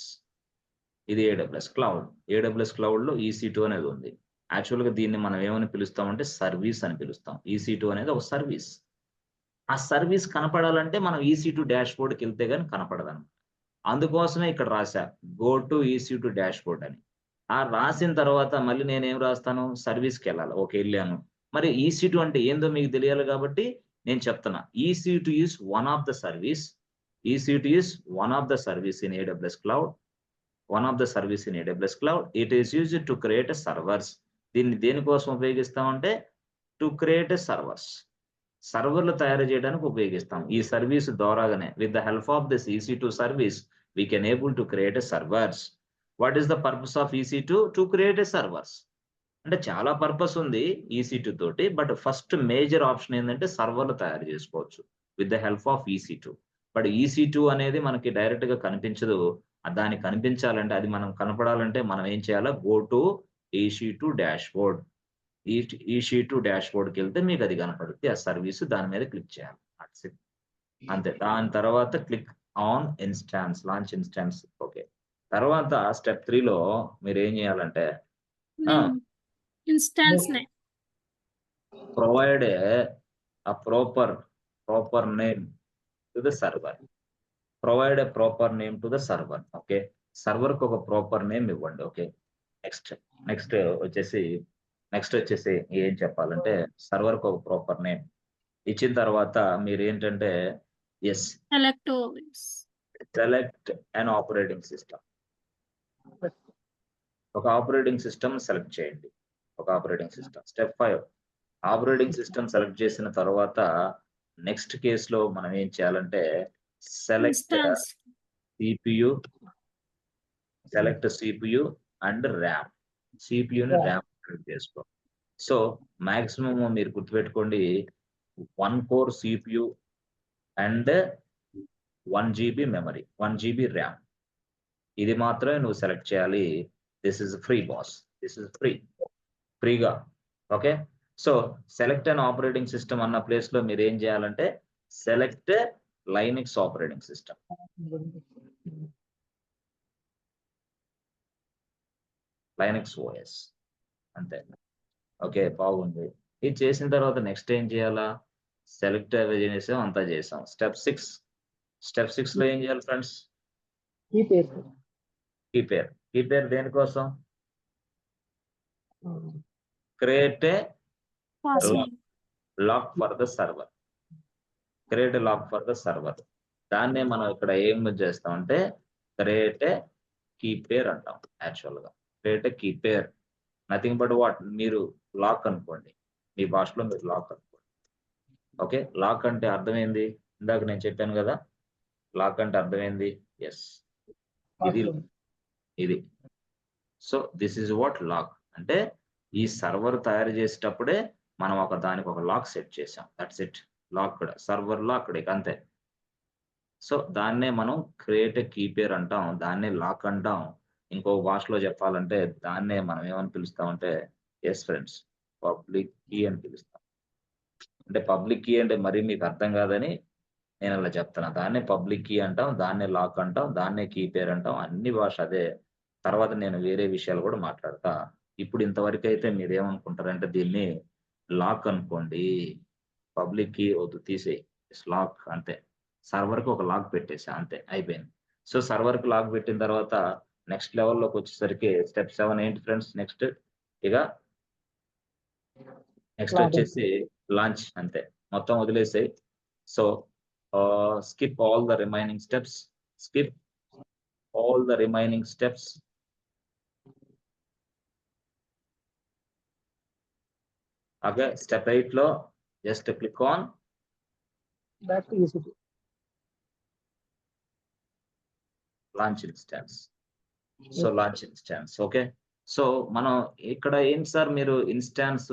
ఇది AWS cloud. AWS cloud లో EC2 అనేది ఉంది. యాక్చువల్ గా దీన్ని మనం ఏమని పిలుస్తామంటే సర్వీస్ అని పిలుస్తాం. EC2 అనేది ఒక సర్వీస్. ఆ సర్వీస్ కనపడాలంటే మనం EC2 డాష్ బోర్డ్కి వెళ్తే కానీ కనపడదన్నమాట. అందుకోసమే ఇక్కడ రాశా go to EC2 dashboard అని. ఆ రాసిన తర్వాత మళ్ళీ నేనేం రాస్తాను, సర్వీస్కి వెళ్ళాలి. ఓకే, వెళ్ళాను. మరి EC2 అంటే ఏందో మీకు తెలియాలి కాబట్టి నేను చెప్తున్నా. EC2 is one of the service. EC2 is one of the service in AWS cloud. One of the service in AWS cloud. It is used to create servers. దీన్ని దేనికోసం ఉపయోగిస్తామంటే టు క్రియేట్ సర్వర్స్. సర్వర్లు తయారు చేయడానికి ఉపయోగిస్తాం. ఈ service ద్వారాగానే with the help of this EC2 service we can able to create servers. What is the purpose of EC2? To create servers. అంటే చాలా పర్పస్ ఉంది EC2 తోటి, బట్ ఫస్ట్ మేజర్ ఆప్షన్ ఏంటంటే సర్వర్లు తయారు చేసుకోవచ్చు with the help of EC2. But EC2 అనేది మనకి డైరెక్ట్ గా కనిపించదు. దాన్ని కనిపించాలంటే, అది మనం కనపడాలంటే మనం ఏం చేయాలో, go to EC2 dashboard. EC2 డాష్ బోర్డ్కి వెళ్తే మీకు అది కనపడుతుంది. ఆ సర్వీస్ దాని మీద క్లిక్ చేయాలి. అంతే. దాని తర్వాత click on instance, launch instance. Okay, తర్వాత స్టెప్ 3 లో మీరు ఏం చేయాలంటే instance name provide a proper name to the server. Provide a proper name to the server. Okay, server కి ఒక ప్రాపర్ నేమ్ ఇవ్వండి. ఓకే, నెక్స్ట్ వచ్చేసి ఏం చెప్పాలంటే సర్వర్ కి ఒక ప్రాపర్ నేమ్ ఇచ్చిన తర్వాత మీరు ఏంటంటే సెలెక్ట్ అన్ ఆపరేటింగ్ సిస్టమ్. ఒక ఆపరేటింగ్ సిస్టమ్ సెలెక్ట్ చేయండి. ఒక operating system. Step 5, operating system select చేసిన తర్వాత నెక్స్ట్ కేసులో మనం ఏం చేయాలంటే సెలెక్ట్ CPU అండ్ ర్యామ్. సిపియుని ర్యామ్ సెలెక్ట్ చేసుకో. సో మాక్సిమం మీరు గుర్తుపెట్టుకోండి, 1 core CPU and 1 GB memory, 1 GB RAM. ఇది మాత్రమే నువ్వు సెలెక్ట్ చేయాలి. This is free boss, this is ఫ్రీగా. Okay, so select an operating system అన్న ప్లేస్ లో మీరు ఏం చేయాలంటే select Linux operating system. Linux OS అంతే. ఓకే, బాగుంది. ఇది చేసిన తర్వాత నెక్స్ట్ ఏం చేయాలా, సెలెక్ట్ చేసాం, అంతా చేసాం. స్టెప్ 6 లో ఏం చేయాలి ఫ్రెండ్స్? కీపేర్ దేనికోసం? Create a lock for the server. Create a lock for the server. దాన్నే మనం ఇక్కడ ఏం చేస్తామంటే క్రియేట్ ఏ కీపేర్ అంటాం. యాక్చువల్ గా create a key pair nothing but what, మీరు లాక్ అనుకోండి, మీ భాషలో మీరు లాక్ అనుకోండి. ఓకే, లాక్ అంటే అర్థమైంది. ఇందాక నేను చెప్పాను కదా, లాక్ అంటే అర్థమైంది. ఎస్, ఇది. So this is what lock అంటే. ఈ సర్వర్ తయారు చేసేటప్పుడే మనం దానికి ఒక లాక్ సెట్ చేసాం. That's it. లాక్ కూడా సర్వర్ లాక్ అంతే. సో దాన్నే మనం క్రియేట్ ఏ కీపేర్ అంటాం, దాన్నే లాక్ అంటాం. ఇంకో భాషలో చెప్పాలంటే దాన్నే మనం ఏమని పిలుస్తామంటే, ఎస్ ఫ్రెండ్స్, పబ్లిక్ కీ అని పిలుస్తాం. అంటే పబ్లిక్ కీ అంటే మరీ మీకు అర్థం కాదని నేను అలా చెప్తున్నా. దాన్నే పబ్లిక్ కీ అంటాం, దాన్నే లాక్ అంటాం, దాన్నే కీపేర్ అంటాం. అన్ని భాష అదే. తర్వాత నేను వేరే విషయాలు కూడా మాట్లాడతా. ఇప్పుడు ఇంతవరకు అయితే మీరు ఏమనుకుంటారంటే దీన్ని లాక్ అనుకోండి, పబ్లిక్ కీ వద్దు, తీసేయి, లాక్ అంతే. సర్వర్కి ఒక లాక్ పెట్టేసా, అంతే, అయిపోయింది. సో సర్వర్కి లాక్ పెట్టిన తర్వాత నెక్స్ట్ లెవెల్లోకి వచ్చేసరికి స్టెప్ 7 ఏంటి ఫ్రెండ్స్? నెక్స్ట్ వచ్చేసి లాంచ్, అంతే. మొత్తం వదిలేసాయి. So skip all the remaining steps. Okay, step 8 లో just click on back to EC2. launch instance. So launch instance. Okay, so మనం ఇక్కడ ఏంటి సార్ మీరు ఇన్స్టాన్స్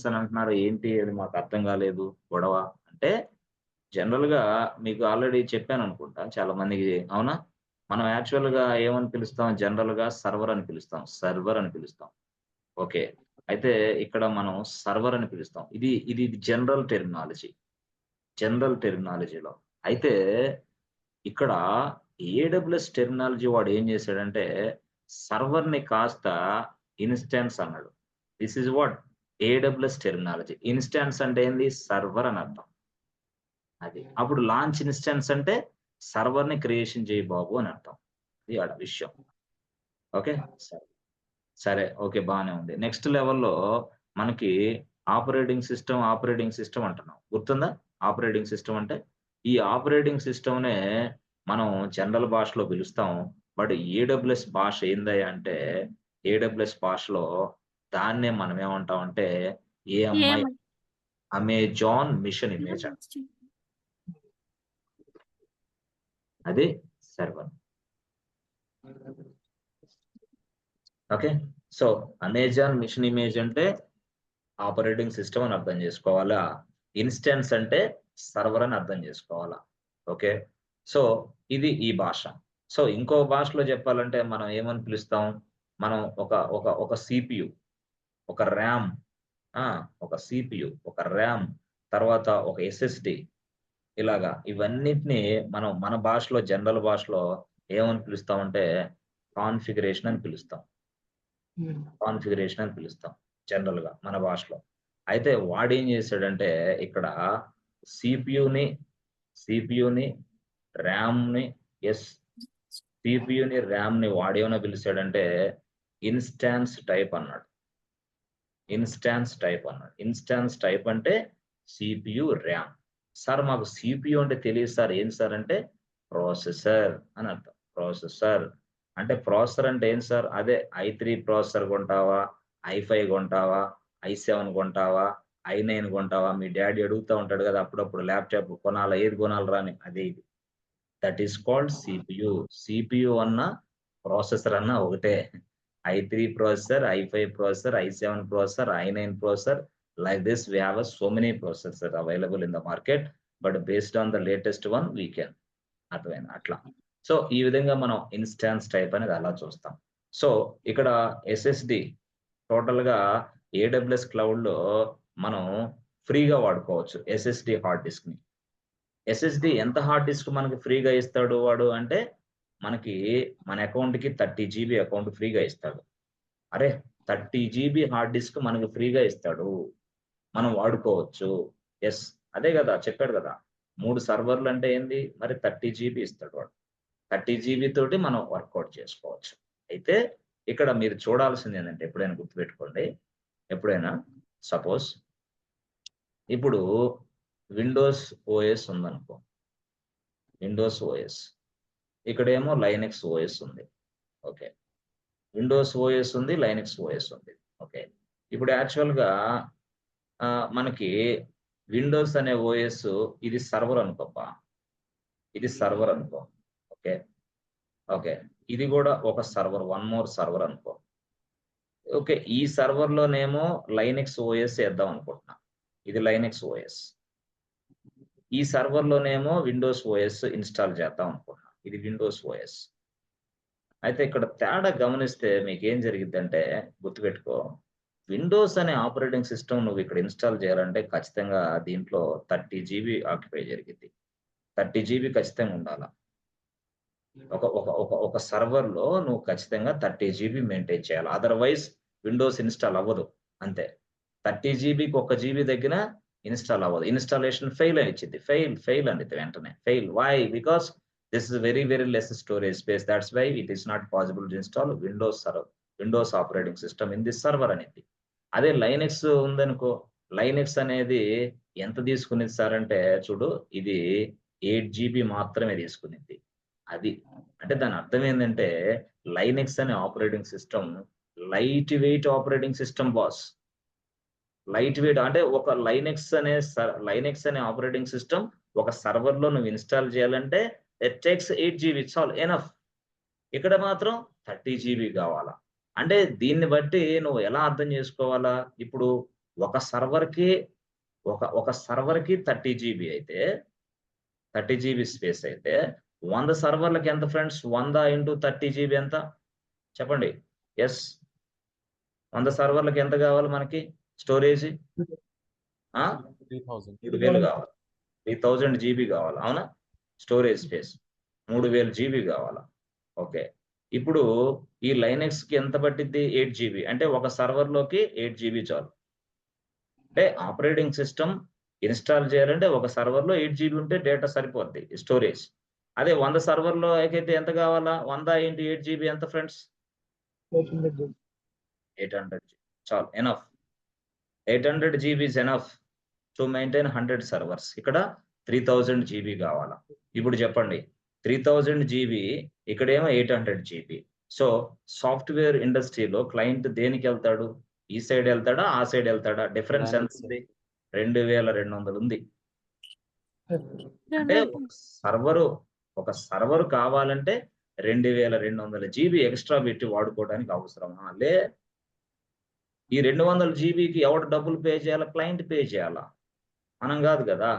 అని అంటున్నారు, ఏంటి అది మాకు అర్థం కాలేదు గొడవ అంటే జనరల్ గా మీకు ఆల్రెడీ చెప్పాను అనుకుంటా చాలా మందికి, అవునా? మనం యాక్చువల్ గా ఏమని పిలుస్తాం? జనరల్ గా సర్వర్ అని పిలుస్తాం. సర్వర్ అని పిలుస్తాం. ఓకే. అయితే ఇక్కడ మనం సర్వర్ అని పిలుస్తాం. ఇది జనరల్ టెర్మినాలజీ. జనరల్ టెర్మినాలజీలో. అయితే ఇక్కడ ఏడబ్ల్యూఎస్ టెర్మినాలజీ వాడు ఏం చేశాడంటే సర్వర్‌ని కాస్త ఇన్‌స్టాన్స్ అన్నాడు. This is what AWS terminology. Instance అంటే ఏంది? సర్వర్ అని అర్థం. అది. అప్పుడు లాంచ్ ఇన్‌స్టాన్స్ అంటే సర్వర్‌ని క్రియేషన్ చేయి బాబు అని అర్థం. అది ఆడ విషయం. ఓకే. సరే. సరే. ఓకే. బానే ఉంది. నెక్స్ట్ లెవెల్‌లో మనకి ఆపరేటింగ్ సిస్టమ్ అంటున్నాం. గుర్తుందా? ఆపరేటింగ్ సిస్టమ్ అంటే? ఈ ఆపరేటింగ్ సిస్టమ్‌నే మనం జనరల్ భాషలో పిలుస్తాం. బట్ ఏడబ్ల్యూఎస్ భాష ఏందయ్యా అంటే, ఏడబ్ల్యూఎస్ భాషలో దాన్నే మనం ఏమంటామంటే ఏఎంఐ ఏమని అమెజాన్ మిషన్ ఇమేజ్ అంటాం. అది server. Okay. So, Amazon machine image అంటే ఆపరేటింగ్ సిస్టమ్ అని అర్థం చేసుకోవాలా. ఇన్‌స్టాన్స్ అంటే సర్వర్ అని అర్థం చేసుకోవాలా. ఓకే. సో, ఇది ఈ భాష. సో, ఇంకో భాషలో చెప్పాలంటే మనం ఏమని పిలుస్తాం? మనం ఒక సీపీయూ, ఒక ర్యామ్, ఆ! ఒక సీపీయూ, ఒక ర్యామ్, తర్వాత ఒక ఎస్ఎస్‌డి ఇలాగా ఇవన్నిటిని మనం మన భాషలో జనరల్ భాషలో ఏమని పిలుస్తామంటే కాన్ఫిగరేషన్ అని పిలుస్తాం. కాన్ఫిగరేషన్ అని పిలుస్తాం జనరల్‌గా మన భాషలో. అయితే వాడేం చేశాడంటే ఇక్కడ సీపీయూని, సీపీయూని, ర్యామ్‌ని యెస్ సీపీయూని, ర్యామ్‌ని వాడేమని పిలిసాడంటే ఇన్‌స్టాన్స్ టైప్ అన్నాడు. ఇన్‌స్టాన్స్ టైప్ అన్నాడు. ఇన్‌స్టాన్స్ టైప్ అంటే సీపీయూ, ర్యామ్. సార్ మాకు సీపీయూ అంటే తెలీదు సార్. ఏంటి సార్ అంటే ప్రాసెసర్ అని అర్థం. ప్రాసెసర్. అంటే ప్రాసెసర్ అంటే ఏంటి సార్? అదే ఐ3 ప్రాసెసర్ కొంటావా? ఐ5 కొంటావా? ఐ7 కొంటావా? ఐ9 కొంటావా? మీ డ్యాడీ అడుగుతా ఉంటాడు కదా! అప్పుడప్పుడు ల్యాప్‌టాప్ కొనాలా? ఏది కొనాలిరా అని. అదే ఇది. That is called CPU. CPU అన్నా, ప్రాసెసర్ అన్నా ఒకటే. ఐ3 processor, ఐ5 processor, ఐ7 processor, ఐ9 processor. Like this, we have so many processors available in the market, but based on the latest one, we can. అర్థమైందా? అట్లా. సో, ఈ విధంగా మనం ఇన్‌స్టాన్స్ టైప్ అనేది అలా చూస్తాం. సో, ఇక్కడ ఎస్ఎస్‌డి టోటల్‌గా ఏడబ్ల్యూఎస్ క్లౌడ్‌లో మనం ఫ్రీగా వాడుకోవచ్చు ఎస్ఎస్‌డి హార్డ్ డిస్క్‌ని. ఎస్ఎస్‌డి ఎంత హార్డ్ డిస్క్ మనకి ఫ్రీగా ఇస్తాడు వాడు అంటే, మనకి మన అకౌంట్‌కి 30 జీబీ అకౌంట్ ఫ్రీగా ఇస్తాడు. అరే! 30 జీబీ హార్డ్ డిస్క్ మనకు ఫ్రీగా ఇస్తాడు. మనం వాడుకోవచ్చు. యెస్. అదే గదా! చెప్పాడు గదా! 3 సర్వర్‌లు అంటే ఏంది? మరి 30 జీబీ ఇస్తాడు వాడు. 30 జీబీ తోటి మనం వర్కౌట్ చేసుకోవచ్చు. అయితే ఇక్కడ మీరు చూడాల్సిందేంటంటే ఎప్పుడైనా గుర్తుపెట్టుకోండి. ఎప్పుడైనా సపోజ్ ఇప్పుడు విండోస్ ఓఎస్ ఉందనుకో. Windows OS. ఇక్కడేమో లైనక్స్ ఓఎస్ ఉంది. ఓకే. విండోస్ ఓఎస్ ఉంది. లైనక్స్ ఓఎస్ ఉంది. ఓకే. ఇప్పుడు యాక్చువల్‌గా మనకి విండోస్ అనే ఓఎస్ ఇది సర్వర్ అనుకోబ్బా. ఇది సర్వర్ అనుకో. ఓకే. ఓకే. ఇది గూడా ఒక సర్వర్. వన్ మోర్ సర్వర్ అనుకో. ఓకే. ఈ సర్వర్‌లోనేమో లైనక్స్ ఓఎస్ ఏద్దాం అనుకుంటున్నా. ఇది లైనక్స్ ఓఎస్. ఈ సర్వర్‌లోనేమో విండోస్ ఓఎస్ ఇన్‌స్టాల్ చేద్దాం అనుకుంటున్నా. ఇది విండోస్ ఓఎస్. అయితే ఇక్కడ తేడా గమనిస్తే మీకేం జరిగిద్దంటే గుర్తుపెట్టుకో. విండోస్ అనే ఆపరేటింగ్ సిస్టమ్ నువ్వు ఇక్కడ ఇన్‌స్టాల్ చేయాలంటే ఖచ్చితంగా దీంట్లో 30 జీబీ ఆక్యుపై జరిగిద్ది. 30 జీబీ ఖచ్చితంగా ఉండాల. ఒక సర్వర్‌లో నువ్వు ఖచ్చితంగా 30 జీబీ మెయింటైన్ చేయాలి. అదర్‌వైస్ విండోస్ ఇన్‌స్టాల్ అవ్వదు. అంతే. 30 జీబీకి 1 జీబీ దగ్గర ఇన్‌స్టాల్ అవ్వదు. ఇన్‌స్టాలేషన్ ఫెయిల్ అని ఇచ్చిద్ది. ఫెయిల్ అనిద్ది వెంటనే. Fail. Why? Because this is very less storage space. That's why it is not possible to install Windows operating system in this server అనిద్ది. అదే లైనక్స్ ఉందనుకో. లైనక్స్ అనేది ఎంత తీసుకునిద్ది సార్ అంటే చూడు ఇది 8 జీబీ మాత్రమే తీసుకునిద్ది. అది. అంటే దాని అర్థం ఏందంటే లైనక్స్ అనే operating system light weight operating system boss. Light weight అంటే ఒక లైనక్స్ అనే ఆపరేటింగ్ సిస్టమ్ ఒక సర్వర్‌లో నువ్వు ఇన్‌స్టాల్ చేయాలంటే it takes 8 GB it's all enough. ఇక్కడ మాత్రం 30 జీబీ కావాలా. అంటే దీన్ని బట్టి నువ్వు ఎలా అర్థం చేసుకోవాలా? ఇప్పుడు ఒక సర్వర్‌కి ఒక సర్వర్ కి 30 GB అయితే 30 GB స్పేస్ అయితే 100 సర్వర్లకి ఎంత ఫ్రెండ్స్? 100 ఇంటూ 30 GB ఎంత చెప్పండి? ఎస్, 100 సర్వర్లకి ఎంత కావాలి మనకి స్టోరేజ్? 3000 కావాలి, 3000 GB కావాలి, అవునా? స్టోరేజ్ స్పేస్ 3000 GB కావాలా? ఓకే, ఇప్పుడు ఈ లైనెక్స్ కి ఎంత పట్టిద్ది? 8 GB, అంటే ఒక సర్వర్ లోకి 8 GB చాలు. అంటే ఆపరేటింగ్ సిస్టమ్ ఇన్స్టాల్ చేయాలంటే ఒక సర్వర్ లో 8 GB ఉంటే డేటా సరిపోద్ది స్టోరేజ్. అదే 100 సర్వర్ లో అయితే ఎంత కావాలా? 100 ఇంటూ 8 GB ఎంత ఫ్రెండ్స్? 800 800 GB చాలు, enough. 800 GB is enough to maintain 100 servers. ఇక్కడ 3000 GB కావాలా? ఇప్పుడు చెప్పండి, 3000 GB, ఇక్కడేమో 800 GB. సో సాఫ్ట్వేర్ ఇండస్ట్రీలో క్లయింట్ దేనికి వెళ్తాడు? ఈ సైడ్ వెళ్తాడా, ఆ సైడ్ వెళ్తాడా? డిఫరెన్స్ ఎంత Linux. ఉంది? 2200 ఉంది. అంటే ఒక సర్వరు కావాలంటే 2200 GB ఎక్స్ట్రా పెట్టి వాడుకోవడానికి అవసరమా? లే. ఈ 200 GBకి ఎవరు డబ్బులు పే చేయాలా? క్లయింట్ పే చేయాలా, మనం కాదు కదా.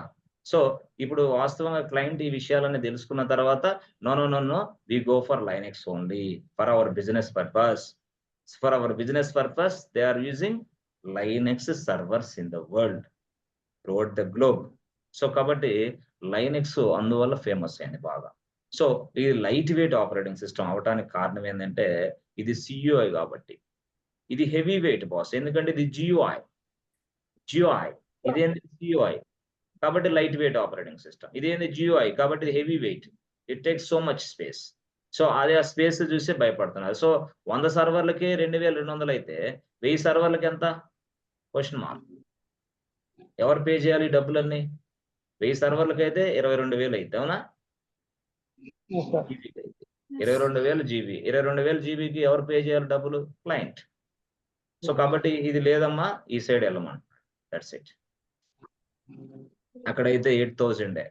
సో ఇప్పుడు వాస్తవంగా క్లయింట్ ఈ విషయాలన్నీ తెలుసుకున్న తర్వాత no we go for Linux only for our business purpose. For our business purpose they are using Linux servers in the world throughout the globe. So కాబట్టి లైనెక్స్ అందువల్ల ఫేమస్ అయింది బాగా. సో ఇది లైట్ వెయిట్ ఆపరేటింగ్ సిస్టమ్ అవడానికి కారణం ఏంటంటే ఇది CUI కాబట్టి. ఇది హెవీ వెయిట్ బాస్, ఎందుకంటే ఇది GUI. ఇదేంటి? CUI కాబట్టి లైట్ వెయిట్ ఆపరేటింగ్ సిస్టమ్. ఇదేంటి? GUI కాబట్టి ఇది heavy weight. It takes so much space. So అదే ఆ స్పేస్ చూసి భయపడుతున్నారు. సో 100 సర్వర్లకి 2200 అయితే 1000 సర్వర్లకి ఎంత? Question mark. ఎవరు పే చేయాలి ఈ డబ్బులన్నీ? 1000 సర్వర్లకి అయితే 22,000 అయితే, అవునా? Yes, sir. జీబీకి అయితే 22,000 GB. 22,000 GBకి ఎవరు పే చేయాలి డబ్బులు? క్లయింట్. సో కాబట్టి ఇది లేదమ్మా, ఈ సైడ్ వెళ్ళమని. That's it. అక్కడైతే 8000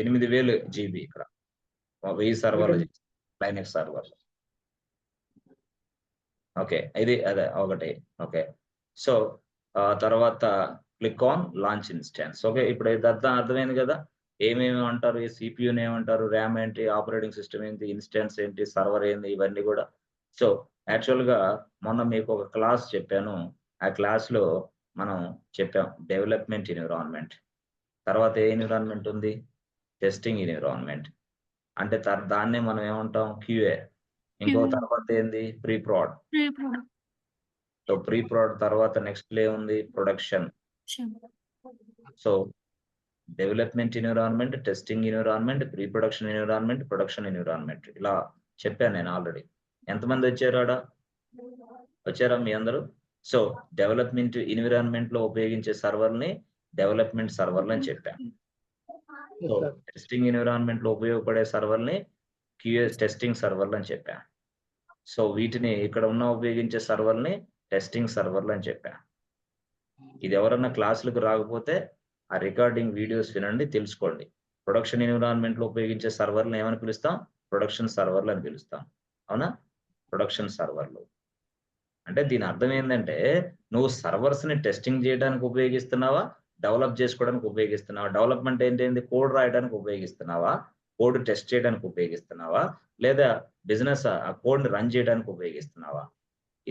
8000 GB, ఇక్కడ 1000 సర్వర్లు లైనెక్స్ సర్వర్లు. ఓకే, ఇది అదే ఒకటి. ఓకే, సో తర్వాత click on launch instance. Okay, ఇప్పుడు ఇది అర్థమైంది కదా ఏమేమి అంటారు? సిపియూని ఏమంటారు, ర్యామ్ ఏంటి, ఆపరేటింగ్ సిస్టమ్ ఏంటి, ఇన్స్టాన్స్ ఏంటి, సర్వర్ ఏంటి, ఇవన్నీ కూడా. సో యాక్చువల్గా మొన్న మీకు ఒక క్లాస్ చెప్పాను. ఆ క్లాస్లో మనం చెప్పాం డెవలప్మెంట్ ఎన్విరాన్మెంట్, తర్వాత ఏ ఎన్విరాన్మెంట్ ఉంది? Testing environment. అంటే దాన్నే మనం ఏమంటాం? QA. ఇంకో తర్వాత ఏంది? Pre proud. So pre proud తర్వాత నెక్స్ట్ ఏముంది? Production. So development environment, testing environment, pre production environment, production environment, ఇలా చెప్పాను నేను ఆల్రెడీ. ఎంతమంది వచ్చారా? వచ్చారా మీ అందరూ? సో డెవలప్మెంట్ ఎన్విరాన్మెంట్ లో ఉపయోగించే సర్వర్ని డెవలప్మెంట్ సర్వర్లు అని చెప్పాను. సో టెస్టింగ్ ఎన్విరాన్మెంట్ లో ఉపయోగపడే సర్వర్ని QA టెస్టింగ్ సర్వర్లు అని చెప్పాను. సో వీటిని ఇక్కడ ఉన్న ఉపయోగించే సర్వర్ని టెస్టింగ్ సర్వర్లు అని చెప్పాను. ఇది ఎవరన్నా క్లాసులకు రాకపోతే ఆ రికార్డింగ్ వీడియోస్ వినండి, తెలుసుకోండి. ప్రొడక్షన్ ఎన్విరాన్మెంట్ లో ఉపయోగించే సర్వర్లను ఏమని పిలుస్తాం? ప్రొడక్షన్ సర్వర్లు అని పిలుస్తాం, అవునా? ప్రొడక్షన్ సర్వర్లు అంటే దీని అర్థం ఏంటంటే నువ్వు సర్వర్స్ ని టెస్టింగ్ చేయడానికి ఉపయోగిస్తున్నావా, డెవలప్ చేసుకోవడానికి ఉపయోగిస్తున్నావా? డెవలప్మెంట్ ఏంటి? కోడ్ రాయడానికి ఉపయోగిస్తున్నావా, కోడ్ టెస్ట్ చేయడానికి ఉపయోగిస్తున్నావా, లేదా బిజినెస్ ఆ కోడ్ ని రన్ చేయడానికి ఉపయోగిస్తున్నావా?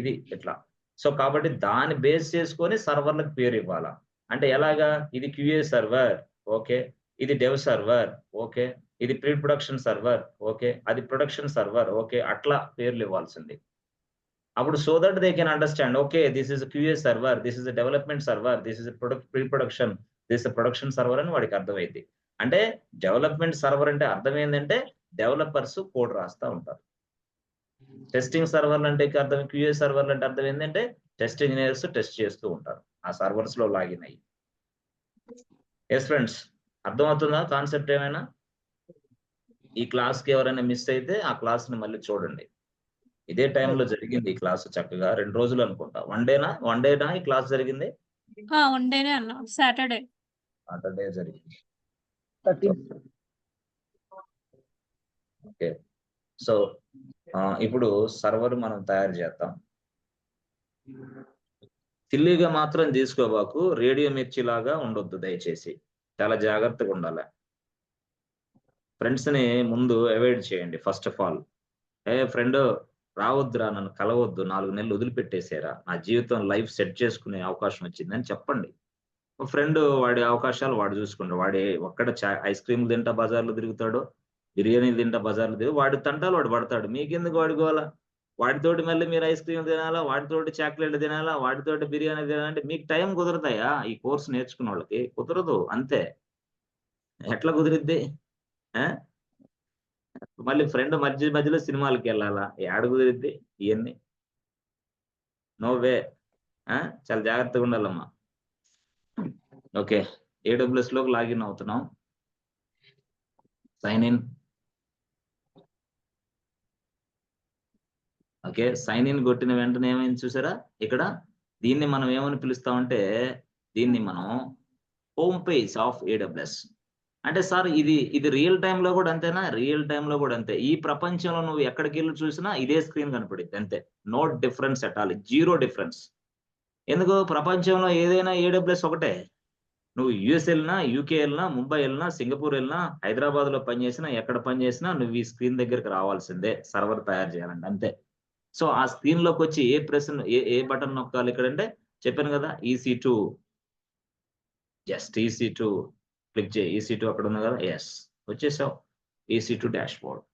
ఇది ఇట్లా. సో కాబట్టి దాన్ని బేస్ చేసుకొని సర్వర్లకు పేరు ఇవ్వాలా. అంటే ఎలాగా? ఇది QA సర్వర్, ఓకే, ఇది డెవ్ సర్వర్, ఓకే, ఇది ప్రీ ప్రొడక్షన్ సర్వర్, ఓకే, అది ప్రొడక్షన్ సర్వర్, ఓకే, అట్లా పేర్లు ఇవ్వాల్సింది. అప్పుడు so that they can understand, okay this is QA server, this is development server, this is pre production, this production server అని వాడికి అర్థమైంది. అంటే డెవలప్మెంట్ సర్వర్ అంటే అర్థం ఏంటంటే డెవలపర్స్ కోడ్ రాస్తా ఉంటారు. టెస్టింగ్ సర్వర్లు అంటే అర్థం, QA సర్వర్లు అంటే అర్థం ఏంటంటే టెస్ట్ ఇంజనీర్స్ టెస్ట్ చేస్తూ ఉంటారు ఆ సర్వర్స్ లో లాగిన్ అయ్యి. ఎస్ ఫ్రెండ్స్, అర్థమవుతుందా కాన్సెప్ట్ ఏమైనా? ఈ క్లాస్ కి ఎవరైనా మిస్ అయితే ఆ క్లాస్ ని మళ్ళీ చూడండి. ఇదే టైంలో జరిగింది ఈ క్లాస్, చక్కగా 2 రోజులు అనుకుంటా. వన్ డేనా ఈ క్లాస్ జరిగింది? ఉండేనే అన్నా, సాటర్డే. సాటర్డే జరిగింది. 13. ఓకే, సో ఇప్పుడు సర్వర్ మనం తయారు చేద్దాం. సిల్లీగా మాత్రం తీసుకోబాకు, రేడియో మిర్చి లాగా ఉండొద్దు దయచేసి. చాలా జాగ్రత్తగా ఉండాలి. ఫ్రెండ్స్ ని ముందు అవాయిడ్ చేయండి ఫస్ట్ ఆఫ్ ఆల్. ఫ్రెండ్ రావద్దురా, నన్ను కలవద్దు, 4 నెలలు వదిలిపెట్టేసారా, నా జీవితం లైఫ్ సెట్ చేసుకునే అవకాశం వచ్చిందని చెప్పండి. ఫ్రెండ్ వాడి అవకాశాలు వాడు చూసుకుంటాడు. వాడి ఒక్కడ ఐస్ క్రీమ్లు తింటా బజార్లో తిరుగుతాడు, బిర్యానీలు తింటా బజార్లో తిరుగు, వాడి తంటాలు వాడు పడతాడు. మీకెందుకు వాడుకోవాలా? వాడితోటి మళ్ళీ మీరు ఐస్ క్రీమ్ తినాలా, వాడితోటి చాక్లెట్ తినాలా, వాడితోటి బిర్యానీ తినాలంటే మీకు టైం కుదురుతాయా? ఈ కోర్స్ నేర్చుకున్న వాళ్ళకి కుదరదు. అంతే. ఎట్లా కుదిరిద్ది? మళ్ళీ ఫ్రెండ్ మధ్యలో సినిమాలకి వెళ్ళాలా? ఏడ కుదిరిద్ది ఇవన్నీ? No way. చాలా జాగ్రత్తగా ఉండాలమ్మా. ఓకే, AWS లోకి లాగిన్ అవుతున్నాం. Sign in. Okay, sign in కొట్టిన వెంటనే ఏమైంది చూసారా? ఇక్కడ దీన్ని మనం ఏమని పిలుస్తామంటే, దీన్ని మనం హోమ్ పేజ్ ఆఫ్ AWS. అంటే సార్ ఇది రియల్ టైమ్ లో కూడా అంతేనా? రియల్ టైమ్ లో కూడా అంతే. ఈ ప్రపంచంలో నువ్వు ఎక్కడికి వెళ్ళి చూసినా ఇదే స్క్రీన్ కనపడింది అంతే. No difference at all, zero difference. ఎందుకు? ప్రపంచంలో ఏదైనా AWS ఒకటే. నువ్వు US వెళ్ళినా, UK వెళ్ళినా, ముంబై వెళ్ళినా, సింగపూర్ వెళ్ళినా, హైదరాబాద్ లో పనిచేసినా, ఎక్కడ పనిచేసినా నువ్వు ఈ స్క్రీన్ దగ్గరికి రావాల్సిందే సర్వర్ తయారు చేయాలంటే, అంతే. సో ఆ స్క్రీన్ లోకి వచ్చి ఏ బటన్ నొక్కాలి ఇక్కడ అంటే చెప్పాను కదా, EC2. జస్ట్ EC2 క్లిక్ చేయి. EC2 అక్కడ ఉంది కదా, ఎస్ వచ్చేసావు. EC2 dash board.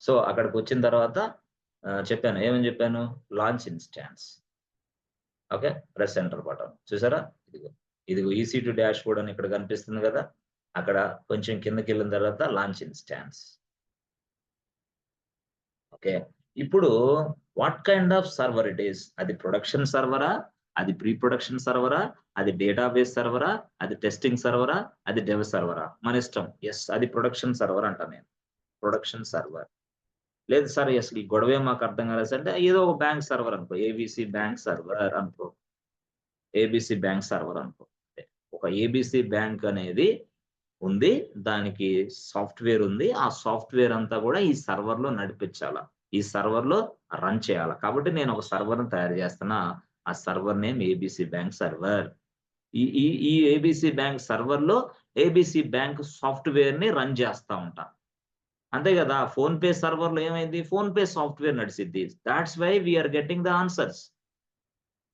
సో అక్కడికి వచ్చిన తర్వాత చెప్పాను, ఏమని చెప్పాను? Launch instance. Okay, press enter button. చూసారా? ఇదిగో EC2 డాష్ బోర్డ్ అని ఇక్కడ కనిపిస్తుంది కదా, అక్కడ కొంచెం కిందకి వెళ్ళిన తర్వాత లాంచ్ ఇన్స్టాన్స్. ఓకే, ఇప్పుడు what kind of server it is? అది ప్రొడక్షన్ సర్వరా, అది ప్రీ ప్రొడక్షన్ సర్వరా, అది డేటాబేస్ సర్వరా, అది టెస్టింగ్ సర్వరా, అది డెవ్ సర్వరా? మన ఇష్టం. ఎస్, అది ప్రొడక్షన్ సర్వర్ అంటా నేను. Production server. లేదు సార్ అసలు ఈ గొడవే మాకు అర్థం కాలేదు అంటే ఏదో ఒక బ్యాంక్ సర్వర్ అనుకో, ABC బ్యాంక్ సర్వర్ అనుకో. ABC బ్యాంక్ సర్వర్ అనుకో. ఒక ABC బ్యాంక్ అనేది ఉంది, దానికి సాఫ్ట్వేర్ ఉంది. ఆ సాఫ్ట్వేర్ అంతా కూడా ఈ సర్వర్ లో నడిపించాలా, ఈ సర్వర్ లో రన్ చేయాలా. కాబట్టి నేను ఒక సర్వర్ ని తయారు చేస్తున్నా. ఆ server name ABC bank server. ఈ ABC బ్యాంక్ సర్వర్ లో ABC బ్యాంక్ సాఫ్ట్వేర్ ని రన్ చేస్తా ఉంటా. అంతే కదా? ఫోన్ పే సర్వర్ లో ఏమైంది? ఫోన్ పే సాఫ్ట్వేర్ నడిచిద్ది. That's why we are getting the answers.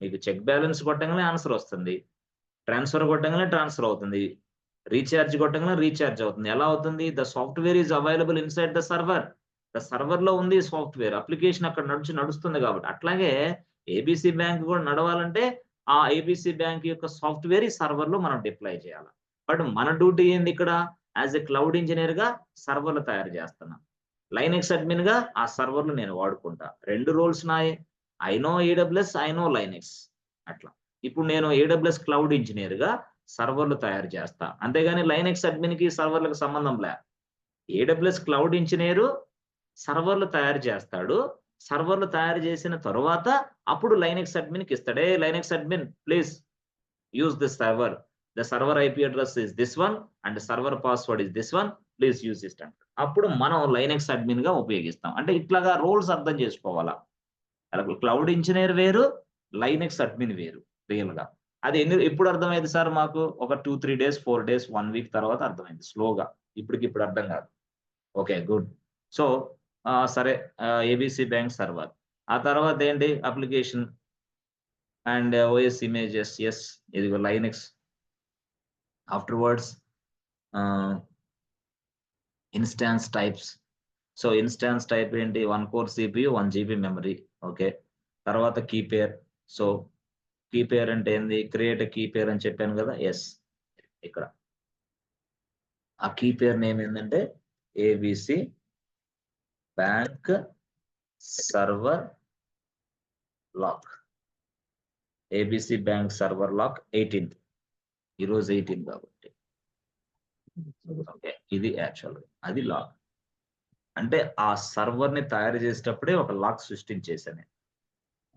మీకు చెక్ బ్యాలెన్స్ కొట్టగానే ఆన్సర్ వస్తుంది, ట్రాన్స్ఫర్ కొట్టగానే ట్రాన్స్ఫర్ అవుతుంది, రీఛార్జ్ కొట్టగానే రీఛార్జ్ అవుతుంది. ఎలా అవుతుంది? The software is available inside the server. The server లో ఉంది సాఫ్ట్వేర్, అప్లికేషన్ అక్కడ నడుస్తుంది కాబట్టి. అట్లాగే ABC బ్యాంక్ కూడా నడవాలంటే ఆ ABC బ్యాంక్ యొక్క సాఫ్ట్వేర్ ఈ సర్వర్ లో మనం డిప్లాయ్ చేయాలి. బట్ మన డ్యూటీ ఏంది ఇక్కడ? యాజ్ ఎ క్లౌడ్ ఇంజనీర్ గా సర్వర్లు తయారు చేస్తున్నా. లైనెక్స్ అడ్మిన్ గా ఆ సర్వర్లు నేను వాడుకుంటా. 2 రోల్స్ నాయే. I know AWS, I know Linux. అట్లా. ఇప్పుడు నేను AWS క్లౌడ్ ఇంజనీర్ గా సర్వర్లు తయారు చేస్తా. అంతేగాని లైనెక్స్ అడ్మిన్ కి సర్వర్లకు సంబంధం లే. AWS క్లౌడ్ ఇంజనీరు సర్వర్లు తయారు చేస్తాడు. సర్వర్లు తయారు చేసిన తర్వాత అప్పుడు లైనెక్స్ అడ్మిన్ కి ఇస్తాడే, Linux admin please use this server. The server IP address is this one and server password is this one, please use it అంటాడు. అప్పుడు మనం లైనెక్స్ అడ్మిన్ గా ఉపయోగిస్తాం. అంటే ఇట్లాగా రోల్స్ అర్థం చేసుకోవాలా. క్లౌడ్ ఇంజనీర్ వేరు, లైనెక్స్ అడ్మిన్ వేరు రియల్ గా. అది ఎప్పుడు అర్థమైంది సార్ మాకు? ఒక 2-3 డేస్, 4 డేస్, 1 వీక్ తర్వాత అర్థమైంది స్లోగా. ఇప్పుడు అర్థం కాదు. Okay, good. సో సరే, ABC బ్యాంక్ సర్వర్. ఆ తర్వాత ఏంటి? Application and OS images. Yes, ఇదిగో Linux. Afterwards instance types. So instance type ఏంటి? 1 core CPU, 1 GB memory. Okay, తర్వాత key pair. So key pair అంటే ఏంది? క్రియేట్ కీ పేర్ అని చెప్పాను కదా. ఎస్, ఇక్కడ ఆ కీ పేర్ నేమ్ ఏంటంటే ABC bank server lock. ABC bank server lock 18th. ఈరోజు 18 కాబట్టి. ఓకే, ఇది యాక్చువల్, అది లాక్. అంటే ఆ సర్వర్ ని తయారు చేసేటప్పుడే ఒక లాక్ సృష్టించేసాను.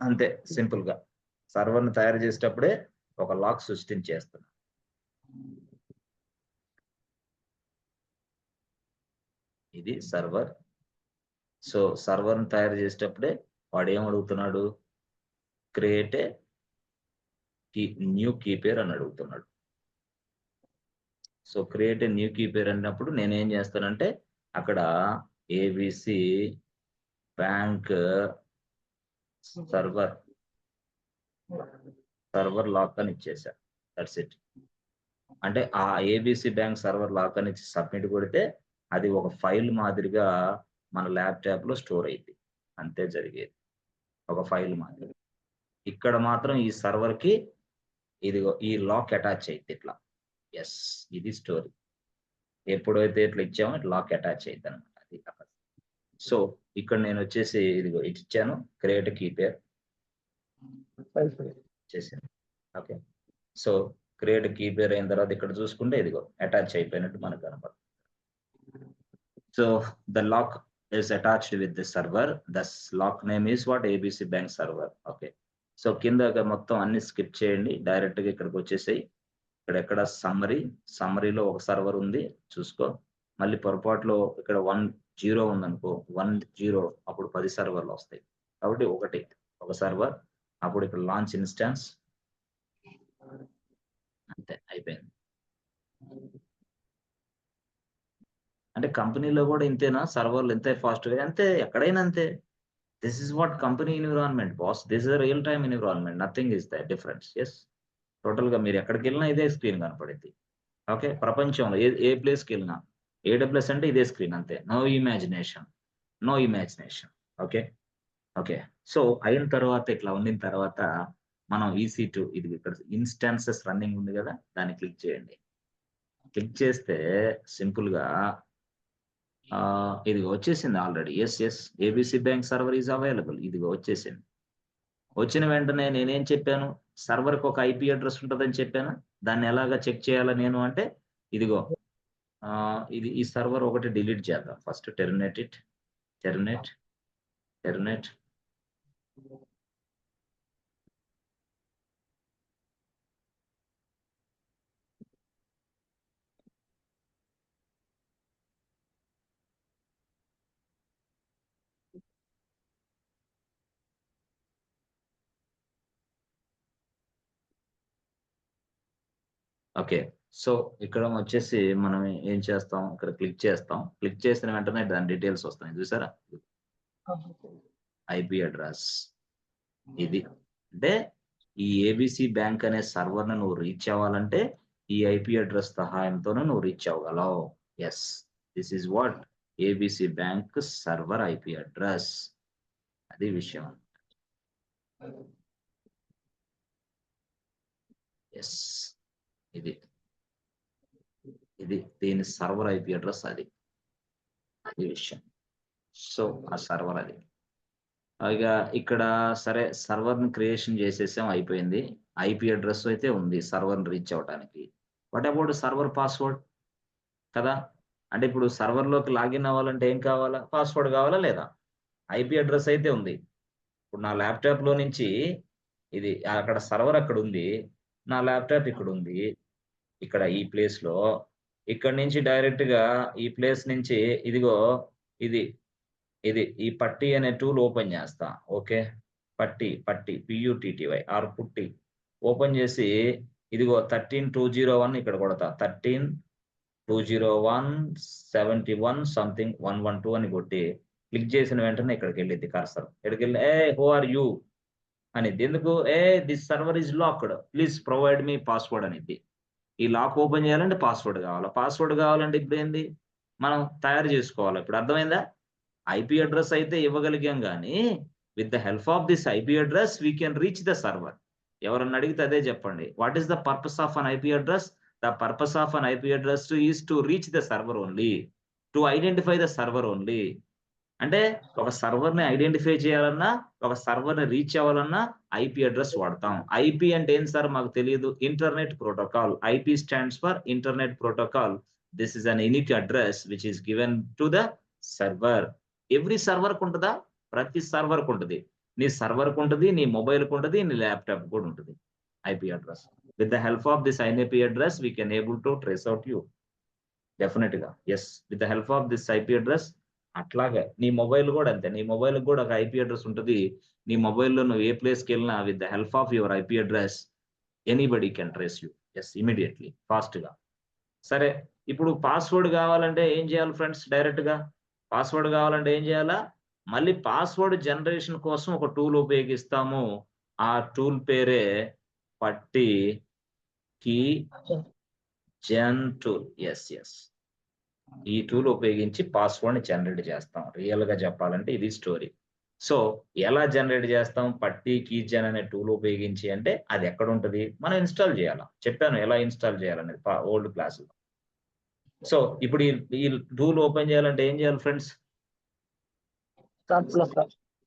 అంతే సింపుల్ గా. సర్వర్ ని తయారు చేసేటప్పుడే ఒక లాక్ సృష్టించేస్తాను. ఇది సర్వర్. సో సర్వర్ ని తయారు చేసేటప్పుడే వాడు ఏం అడుగుతున్నాడు? క్రియేట్ న్యూ కీ పేర్ అని అడుగుతున్నాడు. So create new key pair అన్నప్పుడు నేనేం చేస్తానంటే అక్కడ ఏబిసి బ్యాంక్ సర్వర్ లాక్ అని ఇచ్చేసా. That's it. అంటే ఆ ఏబిసి బ్యాంక్ సర్వర్ లాక్ అని ఇచ్చి సబ్మిట్ కొడితే అది ఒక ఫైల్ మాదిరిగా మన ల్యాప్టాప్ లో స్టోర్ అయింది. అంతే జరిగేది, ఒక ఫైల్ మాదిరి. ఇక్కడ మాత్రం ఈ సర్వర్ కి ఇదిగో ఈ లాక్ అటాచ్ అయింది ఇట్లా. ఎస్, ఇది స్టోరీ. ఎప్పుడైతే ఇట్లా ఇచ్చామో లాక్ అటాచ్ అయింది అనమాట. అది అక్కడ. సో ఇక్కడ నేను వచ్చేసి ఇదిగో ఇటు ఇచ్చాను, క్రియేట్ కీ పేర్ చేశాను. Okay, so create key pair అయిన తర్వాత ఇక్కడ చూసుకుంటే ఇదిగో అటాచ్ అయిపోయినట్టు మనకు కనపడుతుంది. So the lock is attached with the server. The lock name is what? ABC Bank server. Okay. So కింద మొత్తం అన్ని స్కిప్ చేయండి, డైరెక్ట్ గా ఇక్కడికి వచ్చేసాయి. ఇక్కడ సమ్మరీలో ఒక సర్వర్ ఉంది చూసుకో. మళ్ళీ పొరపాటులో ఇక్కడ 10 ఉందనుకో, 10 అప్పుడు 10 సర్వర్లు వస్తాయి. కాబట్టి ఒక సర్వర్. అప్పుడు ఇక్కడ లాంచ్ ఇన్స్టాన్స్, అంతే అయిపోయింది. అంటే కంపెనీలో కూడా ఇంతేనా? సర్వర్లు ఎంత ఫాస్ట్ గా? అంతే, ఎక్కడైనా అంతే. This is what company environment boss. This is real time environment. Nothing is the difference. Yes, total గా మీరు ఎక్కడికి వెళ్ళినా ఇదే స్క్రీన్ కనపడింది. ఓకే, ప్రపంచంలో ఏ ప్లేస్కి వెళ్ళినా AWS అంటే ఇదే స్క్రీన్, అంతే. No imagination. Okay okay. So అయిన తర్వాత ఇట్లా ఉండిన తర్వాత మనం EC2 ఇది ఇక్కడ ఇన్స్టాన్సెస్ రన్నింగ్ ఉంది కదా, దాన్ని క్లిక్ చేయండి. క్లిక్ చేస్తే సింపుల్ గా ఇది వచ్చేసింది already. Yes, ABC bank server is available. ఇదిగో వచ్చేసింది. వచ్చిన వెంటనే నేనేం చెప్పాను? సర్వర్కి ఒక IP అడ్రస్ ఉంటుందని చెప్పాను. దాన్ని ఎలాగా చెక్ చేయాలా నేను అంటే ఇదిగో ఈ సర్వర్ ఒకటి డిలీట్ చేద్దాం ఫస్ట్. టెర్మినేట్. ఓకే, సో ఇక్కడ వచ్చేసి మనం ఏం చేస్తాం? ఇక్కడ క్లిక్ చేస్తాం. క్లిక్ చేసిన వెంటనే దాని డీటెయిల్స్ వస్తాయి, చూసారా? IP అడ్రస్ ఇది. అంటే ఈ ఏబిసి బ్యాంక్ అనే సర్వర్ ను నువ్వు రీచ్ అవ్వాలంటే ఈ IP అడ్రస్ సహాయంతోనే నువ్వు రీచ్ అవ్వగలవు. Yes, this is what ABC bank server IP address. అది విషయం. ఎస్, ఇది దీని సర్వర్ IP అడ్రస్. అది విషయం. సో ఆ సర్వర్ అది. ఇక ఇక్కడ సరే సర్వర్ ని క్రియేషన్ చేసేసాం, అయిపోయింది. IP అడ్రస్ అయితే ఉంది సర్వర్ ని రీచ్ అవ్వడానికి. వాట్ అబౌట్ సర్వర్ పాస్వర్డ్ కదా? అంటే ఇప్పుడు సర్వర్ లోకి లాగిన్ అవ్వాలంటే ఏం కావాలా? పాస్వర్డ్ కావాలా లేదా? IP అడ్రస్ అయితే ఉంది. ఇప్పుడు నా ల్యాప్టాప్ లో నుంచి ఇది అక్కడ సర్వర్ అక్కడ ఉంది, నా ల్యాప్టాప్ ఇక్కడ ఉంది, ఇక్కడ ఈ ప్లేస్ లో. ఇక్కడ నుంచి డైరెక్ట్ గా ఈ ప్లేస్ నుంచి ఇదిగో ఇది ఈ పట్టి అనే టూల్ ఓపెన్ చేస్తా. ఓకే, పట్టి PUTTY ఆర్ పుట్టి ఓపెన్ చేసి ఇదిగో 13201 ఇక్కడ కొడతా. 1320171 సంథింగ్ 112 అని కొట్టి క్లిక్ చేసిన వెంటనే ఇక్కడికి వెళ్ళింది కర్సర్. ఇక్కడికి వెళ్ళి హూ ఆర్ యూ అనేది. ఎందుకు? This server is locked, please provide me password అనేది. ఈ లాక్ ఓపెన్ చేయాలంటే పాస్వర్డ్ కావాలి. పాస్వర్డ్ కావాలంటే ఇప్పుడు ఏంది? మనం తయారు చేసుకోవాలి. ఇప్పుడు అర్థమైందా? IP అడ్రస్ అయితే ఇవ్వగలిగాం, కానీ with the help of this IP address we can reach the server. ఎవరన్నా అడిగితే అదే చెప్పండి. What is the purpose of an IP address? The purpose of an IP address is to reach the server only, to identify the server only. అంటే ఒక server ని identify చేయాలన్నా, ఒక server ని రీచ్ అవ్వాలన్నా IP అడ్రస్ వాడతాం. IP అంటే ఏం సార్ మాకు తెలియదు. Internet protocol. IP stands for internet protocol. This is an unique address which is given to the server. Every server కు ఉంటుందా? ప్రతి సర్వర్ కు ఉంటుంది. నీ సర్వర్ కు ఉంటుంది, నీ మొబైల్ కు ఉంటుంది, నీ ల్యాప్టాప్ కూడా ఉంటుంది IP address. With the help of this IP address we can able to trace out you. డెఫినెట్ గా yes, with the help of this IP address అట్లాగే నీ మొబైల్ కూడా అంతే. నీ మొబైల్ కూడా ఒక ఐపీ అడ్రస్ ఉంటుంది. నీ మొబైల్లో నువ్వు ఏ ప్లేస్కి వెళ్ళినా with the help of your IP address anybody can trace you. Yes, immediately, ఫాస్ట్గా. సరే, ఇప్పుడు పాస్వర్డ్ కావాలంటే ఏం చేయాలి ఫ్రెండ్స్? డైరెక్ట్గా పాస్వర్డ్ కావాలంటే ఏం చేయాలా? మళ్ళీ పాస్వర్డ్ జనరేషన్ కోసం ఒక టూల్ ఉపయోగిస్తాము. ఆ టూల్ పేరే పట్టి keygen tool. Yes yes, ఈ టూల్ ఉపయోగించి పాస్వర్డ్ ని జనరేట్ చేస్తాం. రియల్ గా చెప్పాలంటే ఇది స్టోరీ. సో ఎలా జనరేట్ చేస్తాం? పట్టి కీజన్ అనే టూల్ ఉపయోగించి అంటే అది ఎక్కడ ఉంటుంది? మనం ఇన్స్టాల్ చేయాలా. చెప్పాను ఎలా ఇన్స్టాల్ చేయాలనేది ఓల్డ్ క్లాస్ లో. సో ఇప్పుడు ఈ టూల్ ఓపెన్ చేయాలంటే ఏం చేయాలి friends? Start plus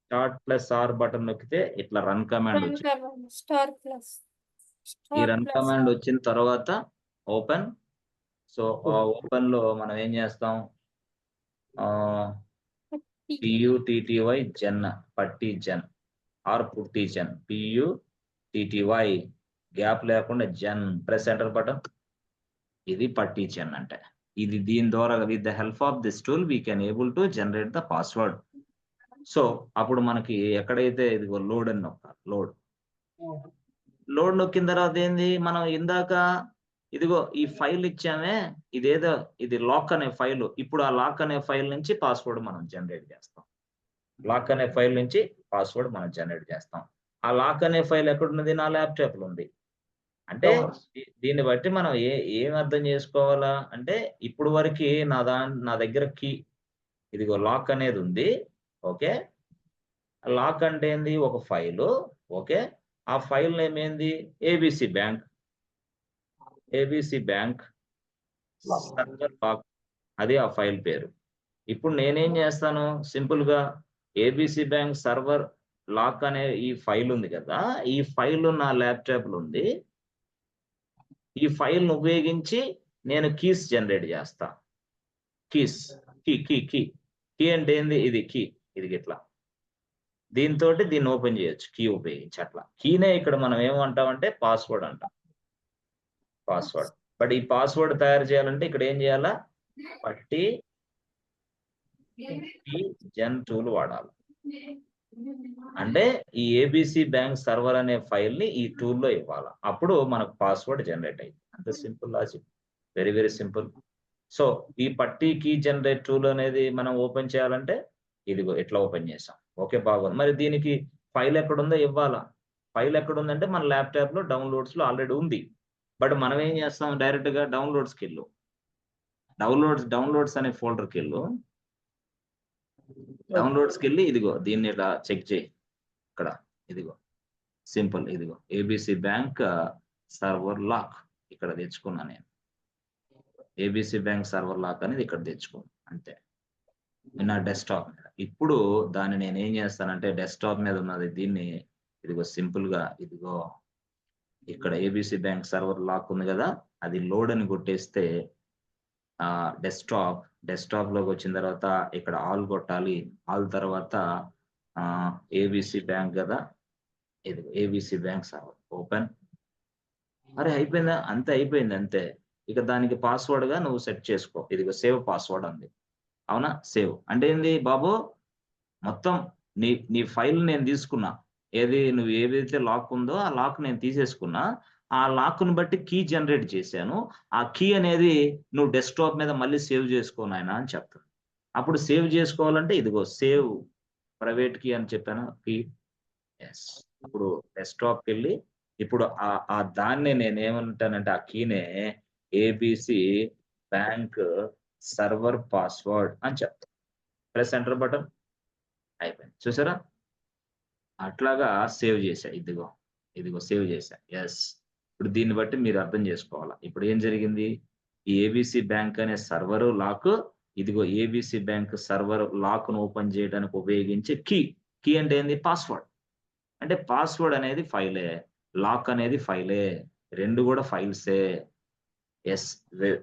start plus R button నొక్కితే ఇట్లా రన్ కమాండ్ వచ్చింది. స్టార్ ప్లస్ ఈ రన్ కమాండ్ వచ్చిన తర్వాత ఓపెన్. సో ఓపెన్ లో మనం ఏం చేస్తాం? PUTTY జన్, పట్టి జన్ ఆర్ పుట్టి జన్. PUTTY గ్యాప్ లేకుండా జన్. Press enter button. ఇది పట్టి జన్ అంటే. ఇది దీని ద్వారా with the help of this tool we can able to generate the password. So అప్పుడు మనకి ఎక్కడైతే ఇదిగో లోడ్ అని నొక్కాలి. లోడ్ నొక్కిన తర్వాత ఏంది? మనం ఇందాక ఇదిగో ఈ ఫైల్ ఇచ్చామే, ఇదేదో ఇది లాక్ అనే ఫైల్. ఇప్పుడు ఆ లాక్ అనే ఫైల్ నుంచి పాస్వర్డ్ మనం జనరేట్ చేస్తాం. లాక్ అనే ఫైల్ నుంచి పాస్వర్డ్ మనం జనరేట్ చేస్తాం. ఆ లాక్ అనే ఫైల్ ఎక్కడున్నది? నా ల్యాప్టాప్ లో ఉంది. అంటే దీన్ని బట్టి మనం ఏం అర్థం చేసుకోవాలా అంటే, ఇప్పుడు వరకు నా దగ్గర కీ ఇదిగో లాక్ అనేది ఉంది. ఓకే, లాక్ అంటే ఏంది? ఒక ఫైలు. ఓకే, ఆ ఫైల్ నేమ్ ఏంది? ABC bank. ABC bank server lock, అది ఆ ఫైల్ పేరు. ఇప్పుడు నేనేం చేస్తాను? సింపుల్ గా ఏబిసి బ్యాంక్ సర్వర్ లాక్ అనే ఈ ఫైల్ ఉంది కదా, ఈ ఫైల్ నా ల్యాప్టాప్ లో ఉంది. ఈ ఫైల్ ను ఉపయోగించి నేను కీస్ జనరేట్ చేస్తా. కీస్, కీ అంటే ఏంది? ఇది కీ, ఇది ఇట్లా. దీంతో దీన్ని ఓపెన్ చేయొచ్చు కీ ఉపయోగించి. అట్లా కీనే ఇక్కడ మనం ఏమంటామంటే పాస్వర్డ్ అంటాం. పాస్వర్డ్. బట్ ఈ పాస్వర్డ్ తయారు చేయాలంటే ఇక్కడ ఏం చేయాలా? పట్టి కీ జన్ టూల్ వాడాలి. అంటే ఈ ఏబిసి బ్యాంక్ సర్వర్ అనే ఫైల్ ని ఈ టూల్లో ఇవ్వాలి. అప్పుడు మనకు పాస్వర్డ్ జనరేట్ అయింది. అంత simple logic, very very simple. So ఈ పట్టి కీ జనరేట్ టూల్ అనేది మనం ఓపెన్ చేయాలంటే ఇదిగో ఇట్లా ఓపెన్ చేసాం. ఓకే, బాగుంది. మరి దీనికి ఫైల్ ఎక్కడుందో ఇవ్వాలా. ఫైల్ ఎక్కడుందంటే మన ల్యాప్టాప్ లో డౌన్లోడ్స్ లో ఆల్రెడీ ఉంది. బట్ మనం ఏం చేస్తాం? డైరెక్ట్ గా డౌన్లోడ్స్కి వెళ్ళు. డౌన్లోడ్స్ అనే ఫోల్డర్కి వెళ్ళు. డౌన్లోడ్స్కి వెళ్ళి ఇదిగో దీన్ని ఇలా చెక్ చేయి. ఇక్కడ ఇదిగో సింపుల్, ఇదిగో ఏబిసి బ్యాంక్ సర్వర్ లాక్ ఇక్కడ తెచ్చుకున్నా నేను. ఏబిసి బ్యాంక్ సర్వర్ లాక్ అనేది ఇక్కడ తెచ్చుకున్నాను అంతే, నా డెస్క్టాప్ మీద. ఇప్పుడు దాన్ని నేను ఏం చేస్తానంటే, డెస్క్టాప్ మీద ఉన్నది దీన్ని ఇదిగో సింపుల్ గా ఇదిగో ఇక్కడ ఏబిసి బ్యాంక్ సర్వర్ లాక్ ఉంది కదా, అది లోడ్ అని కొట్టేస్తే డెస్క్టాప్ లోకి వచ్చిన తర్వాత ఇక్కడ ఆల్ కొట్టాలి. ఆల్ తర్వాత ఏబిసి బ్యాంక్ కదా, ఇది ఏబిసి బ్యాంక్ సర్వర్ ఓపెన్. అరే అయిపోయిందా? అంతే అయిపోయింది అంతే. ఇక దానికి పాస్వర్డ్ గా నువ్వు సెట్ చేసుకో. ఇదిగో సేవ్ పాస్వర్డ్ ఉంది. అవునా? సేవ్ అంటే ఏంది బాబు? మొత్తం నీ ఫైల్ నేను తీసుకున్నా. ఏది నువ్వు ఏదైతే లాక్ ఉందో ఆ లాక్ నేను తీసేసుకున్నా. ఆ లాక్ ను బట్టి కీ జనరేట్ చేశాను. ఆ కీ అనేది నువ్వు డెస్క్టాప్ మీద మళ్ళీ సేవ్ చేసుకో నాయనా అని చెప్తాను. అప్పుడు సేవ్ చేసుకోవాలంటే ఇదిగో సేవ్ ప్రైవేట్ కీ అని చెప్పాను, కీ. ఎస్, ఇప్పుడు డెస్క్టాప్కి వెళ్ళి ఇప్పుడు ఆ దాన్ని నేను ఏమంటానంటే ఆ కీనే ఏబిసి బ్యాంక్ సర్వర్ పాస్వర్డ్ అని చెప్తాను. Press enter button. అయిపోయింది. చూసారా? అట్లాగా సేవ్ చేశా. ఇదిగో సేవ్ చేశా. ఎస్, ఇప్పుడు దీన్ని బట్టి మీరు అర్థం చేసుకోవాలా. ఇప్పుడు ఏం జరిగింది? ఈ ఏబిసి బ్యాంక్ అనే సర్వర్ లాక్, ఇదిగో ఏబిసి బ్యాంక్ సర్వర్ లాక్ ను ఓపెన్ చేయడానికి ఉపయోగించే కీ అంటే ఏంది? పాస్వర్డ్. అంటే పాస్వర్డ్ అనేది ఫైలే, లాక్ అనేది ఫైలే, రెండు కూడా ఫైల్సే. Yes,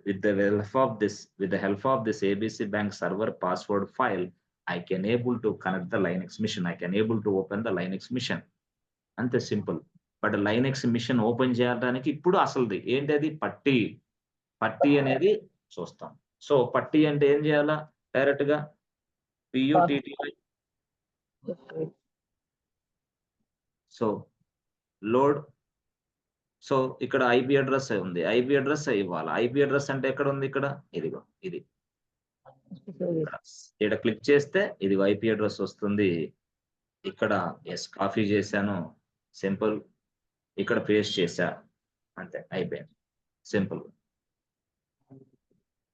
with the help of this ABC Bank server password file, I can able to connect the Linux machine. I can able to open the Linux machine. అంతే simple. But Linux machine open చేయడానికి ఇప్పుడు అసలుది ఏంటది? పట్టి అనేది చూస్తాం. So పట్టి అంటే ఏం చేయాలా? డైరెక్ట్ గా PUTTY. So load. సో ఇక్కడ ఐపీ అడ్రస్ ఉంది, ఐపీ అడ్రస్ ఇవ్వాలి. ఐపీ అడ్రస్ అంటే ఎక్కడ ఉంది? ఇక్కడ ఇదిగో ఇది. ఇక్కడ క్లిక్ చేస్తే ఇదిగో ఐపీ అడ్రస్ వస్తుంది. ఇక్కడ ఎస్ కాపీ చేశాను, సింపుల్. ఇక్కడ పేస్ట్ చేశా, అంతే అయిపోయింది, సింపుల్.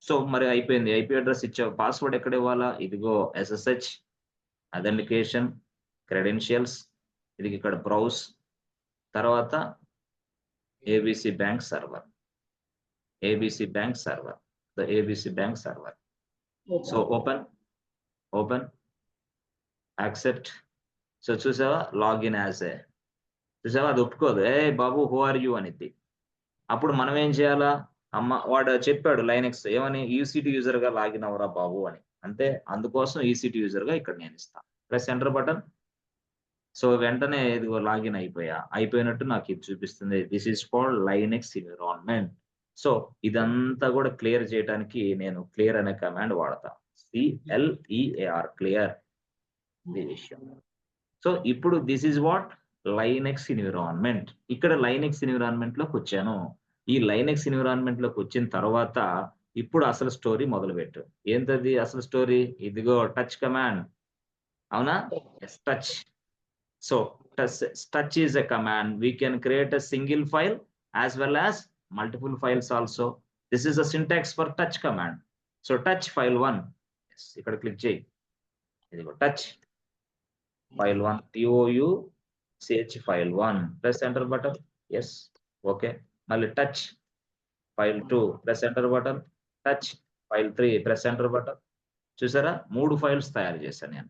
సో మరి అయిపోయింది, ఐపీ అడ్రస్ ఇచ్చావు. పాస్వర్డ్ ఎక్కడ ఇవ్వాలా? ఇదిగో SSH అథెంటికేషన్ క్రెడెన్షియల్స్, ఇది ఇక్కడ బ్రౌజ్, తర్వాత ABC bank server, ABC bank server, the ABC bank server. So open accept. So చూసావా, లాగిన్ యాజ్ ఏ, చూసావా అది ఒప్పుకోదు. ఏ బాబు హూ ఆర్ యూ అనేది. అప్పుడు మనం ఏం చేయాలా? అమ్మ వాడు చెప్పాడు లైనెక్స్ ఏమని, EC2 యూజర్ గా లాగిన్ అవరా బాబు అని. అంతే, అందుకోసం EC2 యూజర్ గా ఇక్కడ నేను ఇస్తాను. Press enter button. సో వెంటనే ఇదిగో లాగిన్ అయిపోయినట్టు నాకు ఇది చూపిస్తుంది. This is called Linux environment. So ఇదంతా కూడా క్లియర్ చేయడానికి నేను క్లియర్ అనే కమాండ్ వాడతా. CLEAR, క్లియర్, ఇది విషయం. సో ఇప్పుడు this is what Linux environment. ఇక్కడ లైనెక్స్ ఎన్విరాన్మెంట్ లోకి వచ్చాను. ఈ లైనెక్స్ ఎన్విరాన్మెంట్ లోకి వచ్చిన తర్వాత ఇప్పుడు అసలు స్టోరీ మొదలుపెట్టు. ఏంటది అసలు స్టోరీ? ఇదిగో టచ్ కమాండ్, అవునా? Yes, touch. So touch is a command. We can create a single file as well as multiple files also. This is a syntax for touch command. So touch file 1. Yes, ఇక్కడ click చేయి. ఇదిగో touch file 1, TOUCH file 1. Press enter button. Yes, okay. మళ్ళీ touch file 2. Press enter button. Touch file 3. Press enter button. చూసారా, 3 files తయారు చేశాను నేను.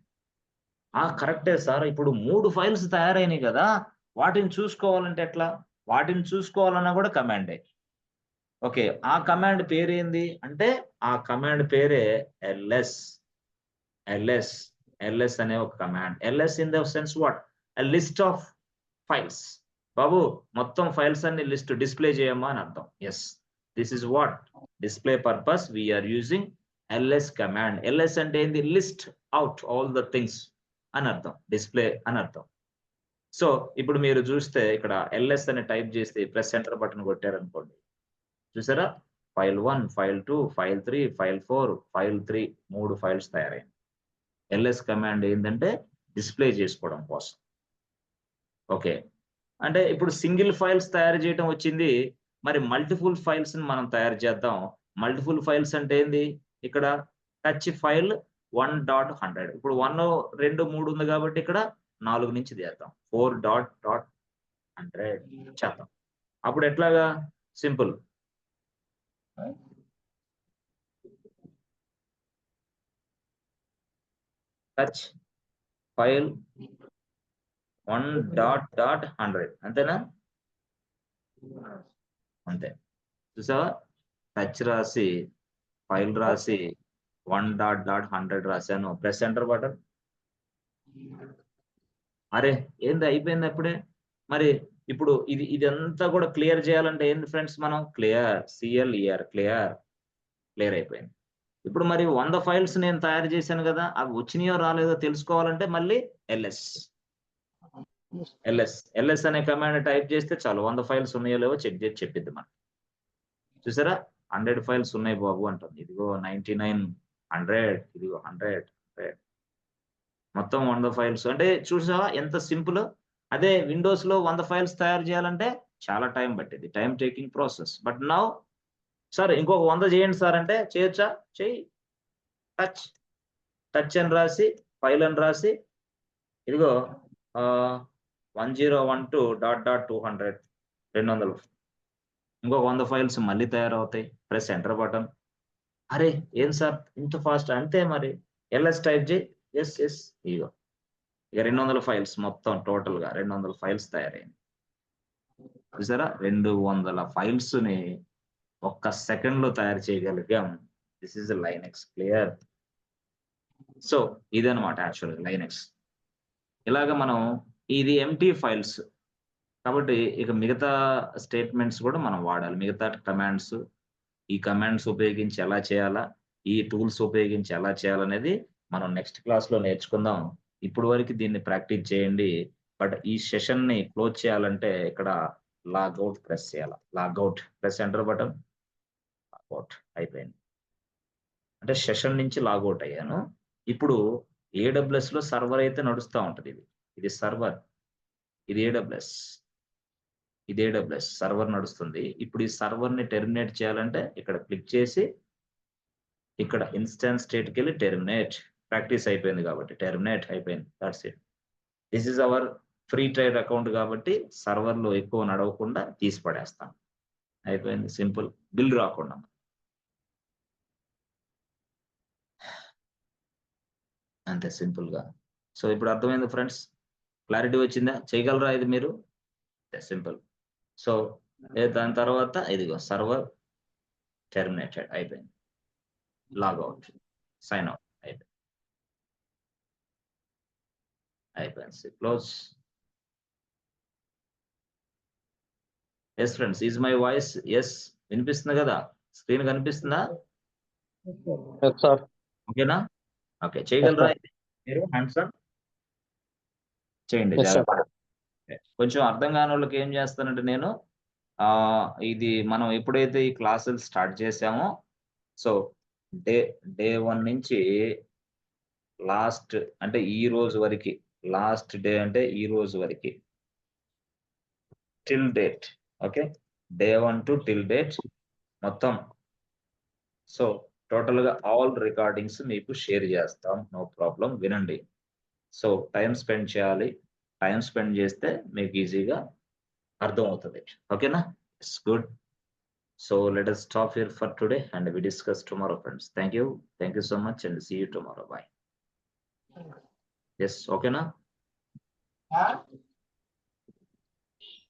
కరెక్టే sir, ఇప్పుడు 3 ఫైల్స్ తయారైనాయి కదా, వాటిని చూసుకోవాలంటే ఎట్లా? వాటిని చూసుకోవాలన్నా కూడా కమాండే. ఓకే, ఆ కమాండ్ పేరు ఏంది అంటే, ఆ కమాండ్ పేరే ls అనే ఒక command. ls in the sense what? a list of files. బాబు మొత్తం ఫైల్స్ అన్ని లిస్ట్ డిస్ప్లే చేయమ్మా అని అర్థం. Yes, this is what display purpose we are using ls command. ls అంటే ఏంది? List out all the things అని అర్థం, డిస్ప్లే అని అర్థం. సో ఇప్పుడు మీరు చూస్తే ఇక్కడ ls అని టైప్ చేసి ప్రెస్ ఎంటర్ బటన్ కొట్టారనుకోండి, చూసారా, file 1, file 2, file 3, file 4, file 3, 3 files తయారైంది. ls కమాండ్ ఏంటంటే డిస్ప్లే చేసుకోవడం కోసం. ఓకే, అంటే ఇప్పుడు సింగిల్ ఫైల్స్ తయారు చేయడం వచ్చింది, మరి మల్టిపుల్ ఫైల్స్ మనం తయారు చేద్దాం. మల్టిపుల్ ఫైల్స్ అంటే ఏంది? ఇక్కడ టచ్ ఫైల్ 1.100. ఇప్పుడు 1, 2, 3 ఉంది కాబట్టి ఇక్కడ 4 నుంచి చేద్దాం. 4.100 చేద్దాం. అప్పుడు ఎట్లాగా? సింపుల్, టచ్ ఫైల్ 1.100, అంతేనా? అంతే, చూసావా, టచ్ రాసి ఫైల్ రాసి 1.100 రాశాను. Press enter button. అరే ఏంది, అయిపోయింది అప్పుడే. మరి ఇప్పుడు ఇదంతా కూడా క్లియర్ చేయాలంటే ఏంది ఫ్రెండ్స్? మనం CLEAR, క్లియర్ అయిపోయింది. ఇప్పుడు మరి 100 ఫైల్స్ నేను తయారు చేశాను కదా, అవి వచ్చినాయో రాలేదో తెలుసుకోవాలంటే మళ్ళీ ls అనే కమాండ్ టైప్ చేస్తే చాలు, 100 ఫైల్స్ ఉన్నాయో లేవో చెక్ చేసి చెప్పిద్ది మనం. చూసారా, 100 ఫైల్స్ ఉన్నాయి బాబు అంటుంది. ఇదిగో 99, 100, ఇదిగో 100, మొత్తం 100 ఫైల్స్. అంటే చూసావా ఎంత సింపుల్. అదే విండోస్ లో 100 ఫైల్స్ తయారు చేయాలంటే చాలా టైం పట్టేది, time taking process. But now sir ఇంకొక 100 చేయండి సార్ అంటే చేయొచ్చా? చెయ్యి. టచ్ అని రాసి ఫైల్ అని రాసి ఇదిగో 1012.200, 200, ఇంకొక 100 ఫైల్స్ మళ్ళీ తయారవుతాయి. Press enter button. అరే ఏం సార్ ఇంత ఫాస్ట్? అంతే మరి, ls టైప్ చేయి. ఎస్, ఇగో ఇక 200 ఫైల్స్, మొత్తం టోటల్ గా 200 ఫైల్స్ తయారైంది. చూసారా, 200 ఫైల్స్ ని ఒక్క సెకండ్ లో తయారు చేయగలిగాం. This is Linux, clear. So ఇదనమాట యాక్చువల్ లైనెక్స్. ఇలాగ మనం ఇది ఎంటీ ఫైల్స్ కాబట్టి ఇక మిగతా స్టేట్మెంట్స్ కూడా మనం వాడాలి. మిగతా కమాండ్స్, ఈ కమాండ్స్ ఉపయోగించి ఎలా చేయాలా, ఈ టూల్స్ ఉపయోగించి ఎలా చేయాలనేది మనం నెక్స్ట్ క్లాస్లో నేర్చుకుందాం. ఇప్పుడు వరకు దీన్ని ప్రాక్టీస్ చేయండి. బట్ ఈ సెషన్ని క్లోజ్ చేయాలంటే ఇక్కడ లాగౌట్ ప్రెస్ చేయాలి. Logout press enter button. Logout అయిపోయింది. అంటే సెషన్ నుంచి లాగౌట్ అయ్యాను. ఇప్పుడు AWS లో సర్వర్ అయితే నడుస్తూ ఉంటుంది. ఇది సర్వర్, ఇది AWS, ఇది AWS సర్వర్ నడుస్తుంది. ఇప్పుడు ఈ సర్వర్ని టెర్మినేట్ చేయాలంటే ఇక్కడ క్లిక్ చేసి ఇక్కడ ఇన్స్టాన్స్ స్టేట్కి వెళ్ళి టెర్మినేట్. ప్రాక్టీస్ అయిపోయింది కాబట్టి టెర్మినేట్ అయిపోయింది. That's it. This is our free trial account కాబట్టి సర్వర్లో ఎక్కువ నడవకుండా తీసి పడేస్తాం. అయిపోయింది, సింపుల్. బిల్ రాకుండా. అంతే సింపుల్గా. సో ఇప్పుడు అర్థమైంది ఫ్రెండ్స్, క్లారిటీ వచ్చిందా? చేయగలరా ఇది మీరు? సింపుల్. సో దాని తర్వాత ఇదిగో సర్వర్ టెర్మినేటెడ్ అయిపోయింది. లాగౌట్, సైన్ అవుట్ అయిపోయింది. Close. Yes friends, is my voice? Yes, వినిపిస్తుంది కదా? స్క్రీన్ కనిపిస్తుందా? సార్ ఓకేనా? ఓకే, చేయగలరా ఇది మీరు? హ్యాండ్స్ అప్ చేయండి. Yes, sir. జాగ్రత్త. కొంచెం అర్థం కాని వాళ్ళకి ఏం చేస్తానంటే నేను ఇది మనం ఎప్పుడైతే ఈ క్లాసులు స్టార్ట్ చేసామో, సో డే 1 నుంచి లాస్ట్ అంటే ఈ రోజు వరకు, లాస్ట్ డే అంటే ఈ రోజు వరకు till date. Okay, day 1 to till date మొత్తం. సో టోటల్గా ఆల్ రికార్డింగ్స్ మీకు షేర్ చేస్తాం, నో ప్రాబ్లం. వినండి. సో టైం స్పెండ్ చేయాలి. టైం స్పెండ్ చేస్తే మీకు ఈజీగా అర్థం అవుతుంది. ఓకేనా? It's good. So let us stop here for today and we discuss tomorrow, friends. Thank you so much and see you tomorrow. Bye. Yes, okay na?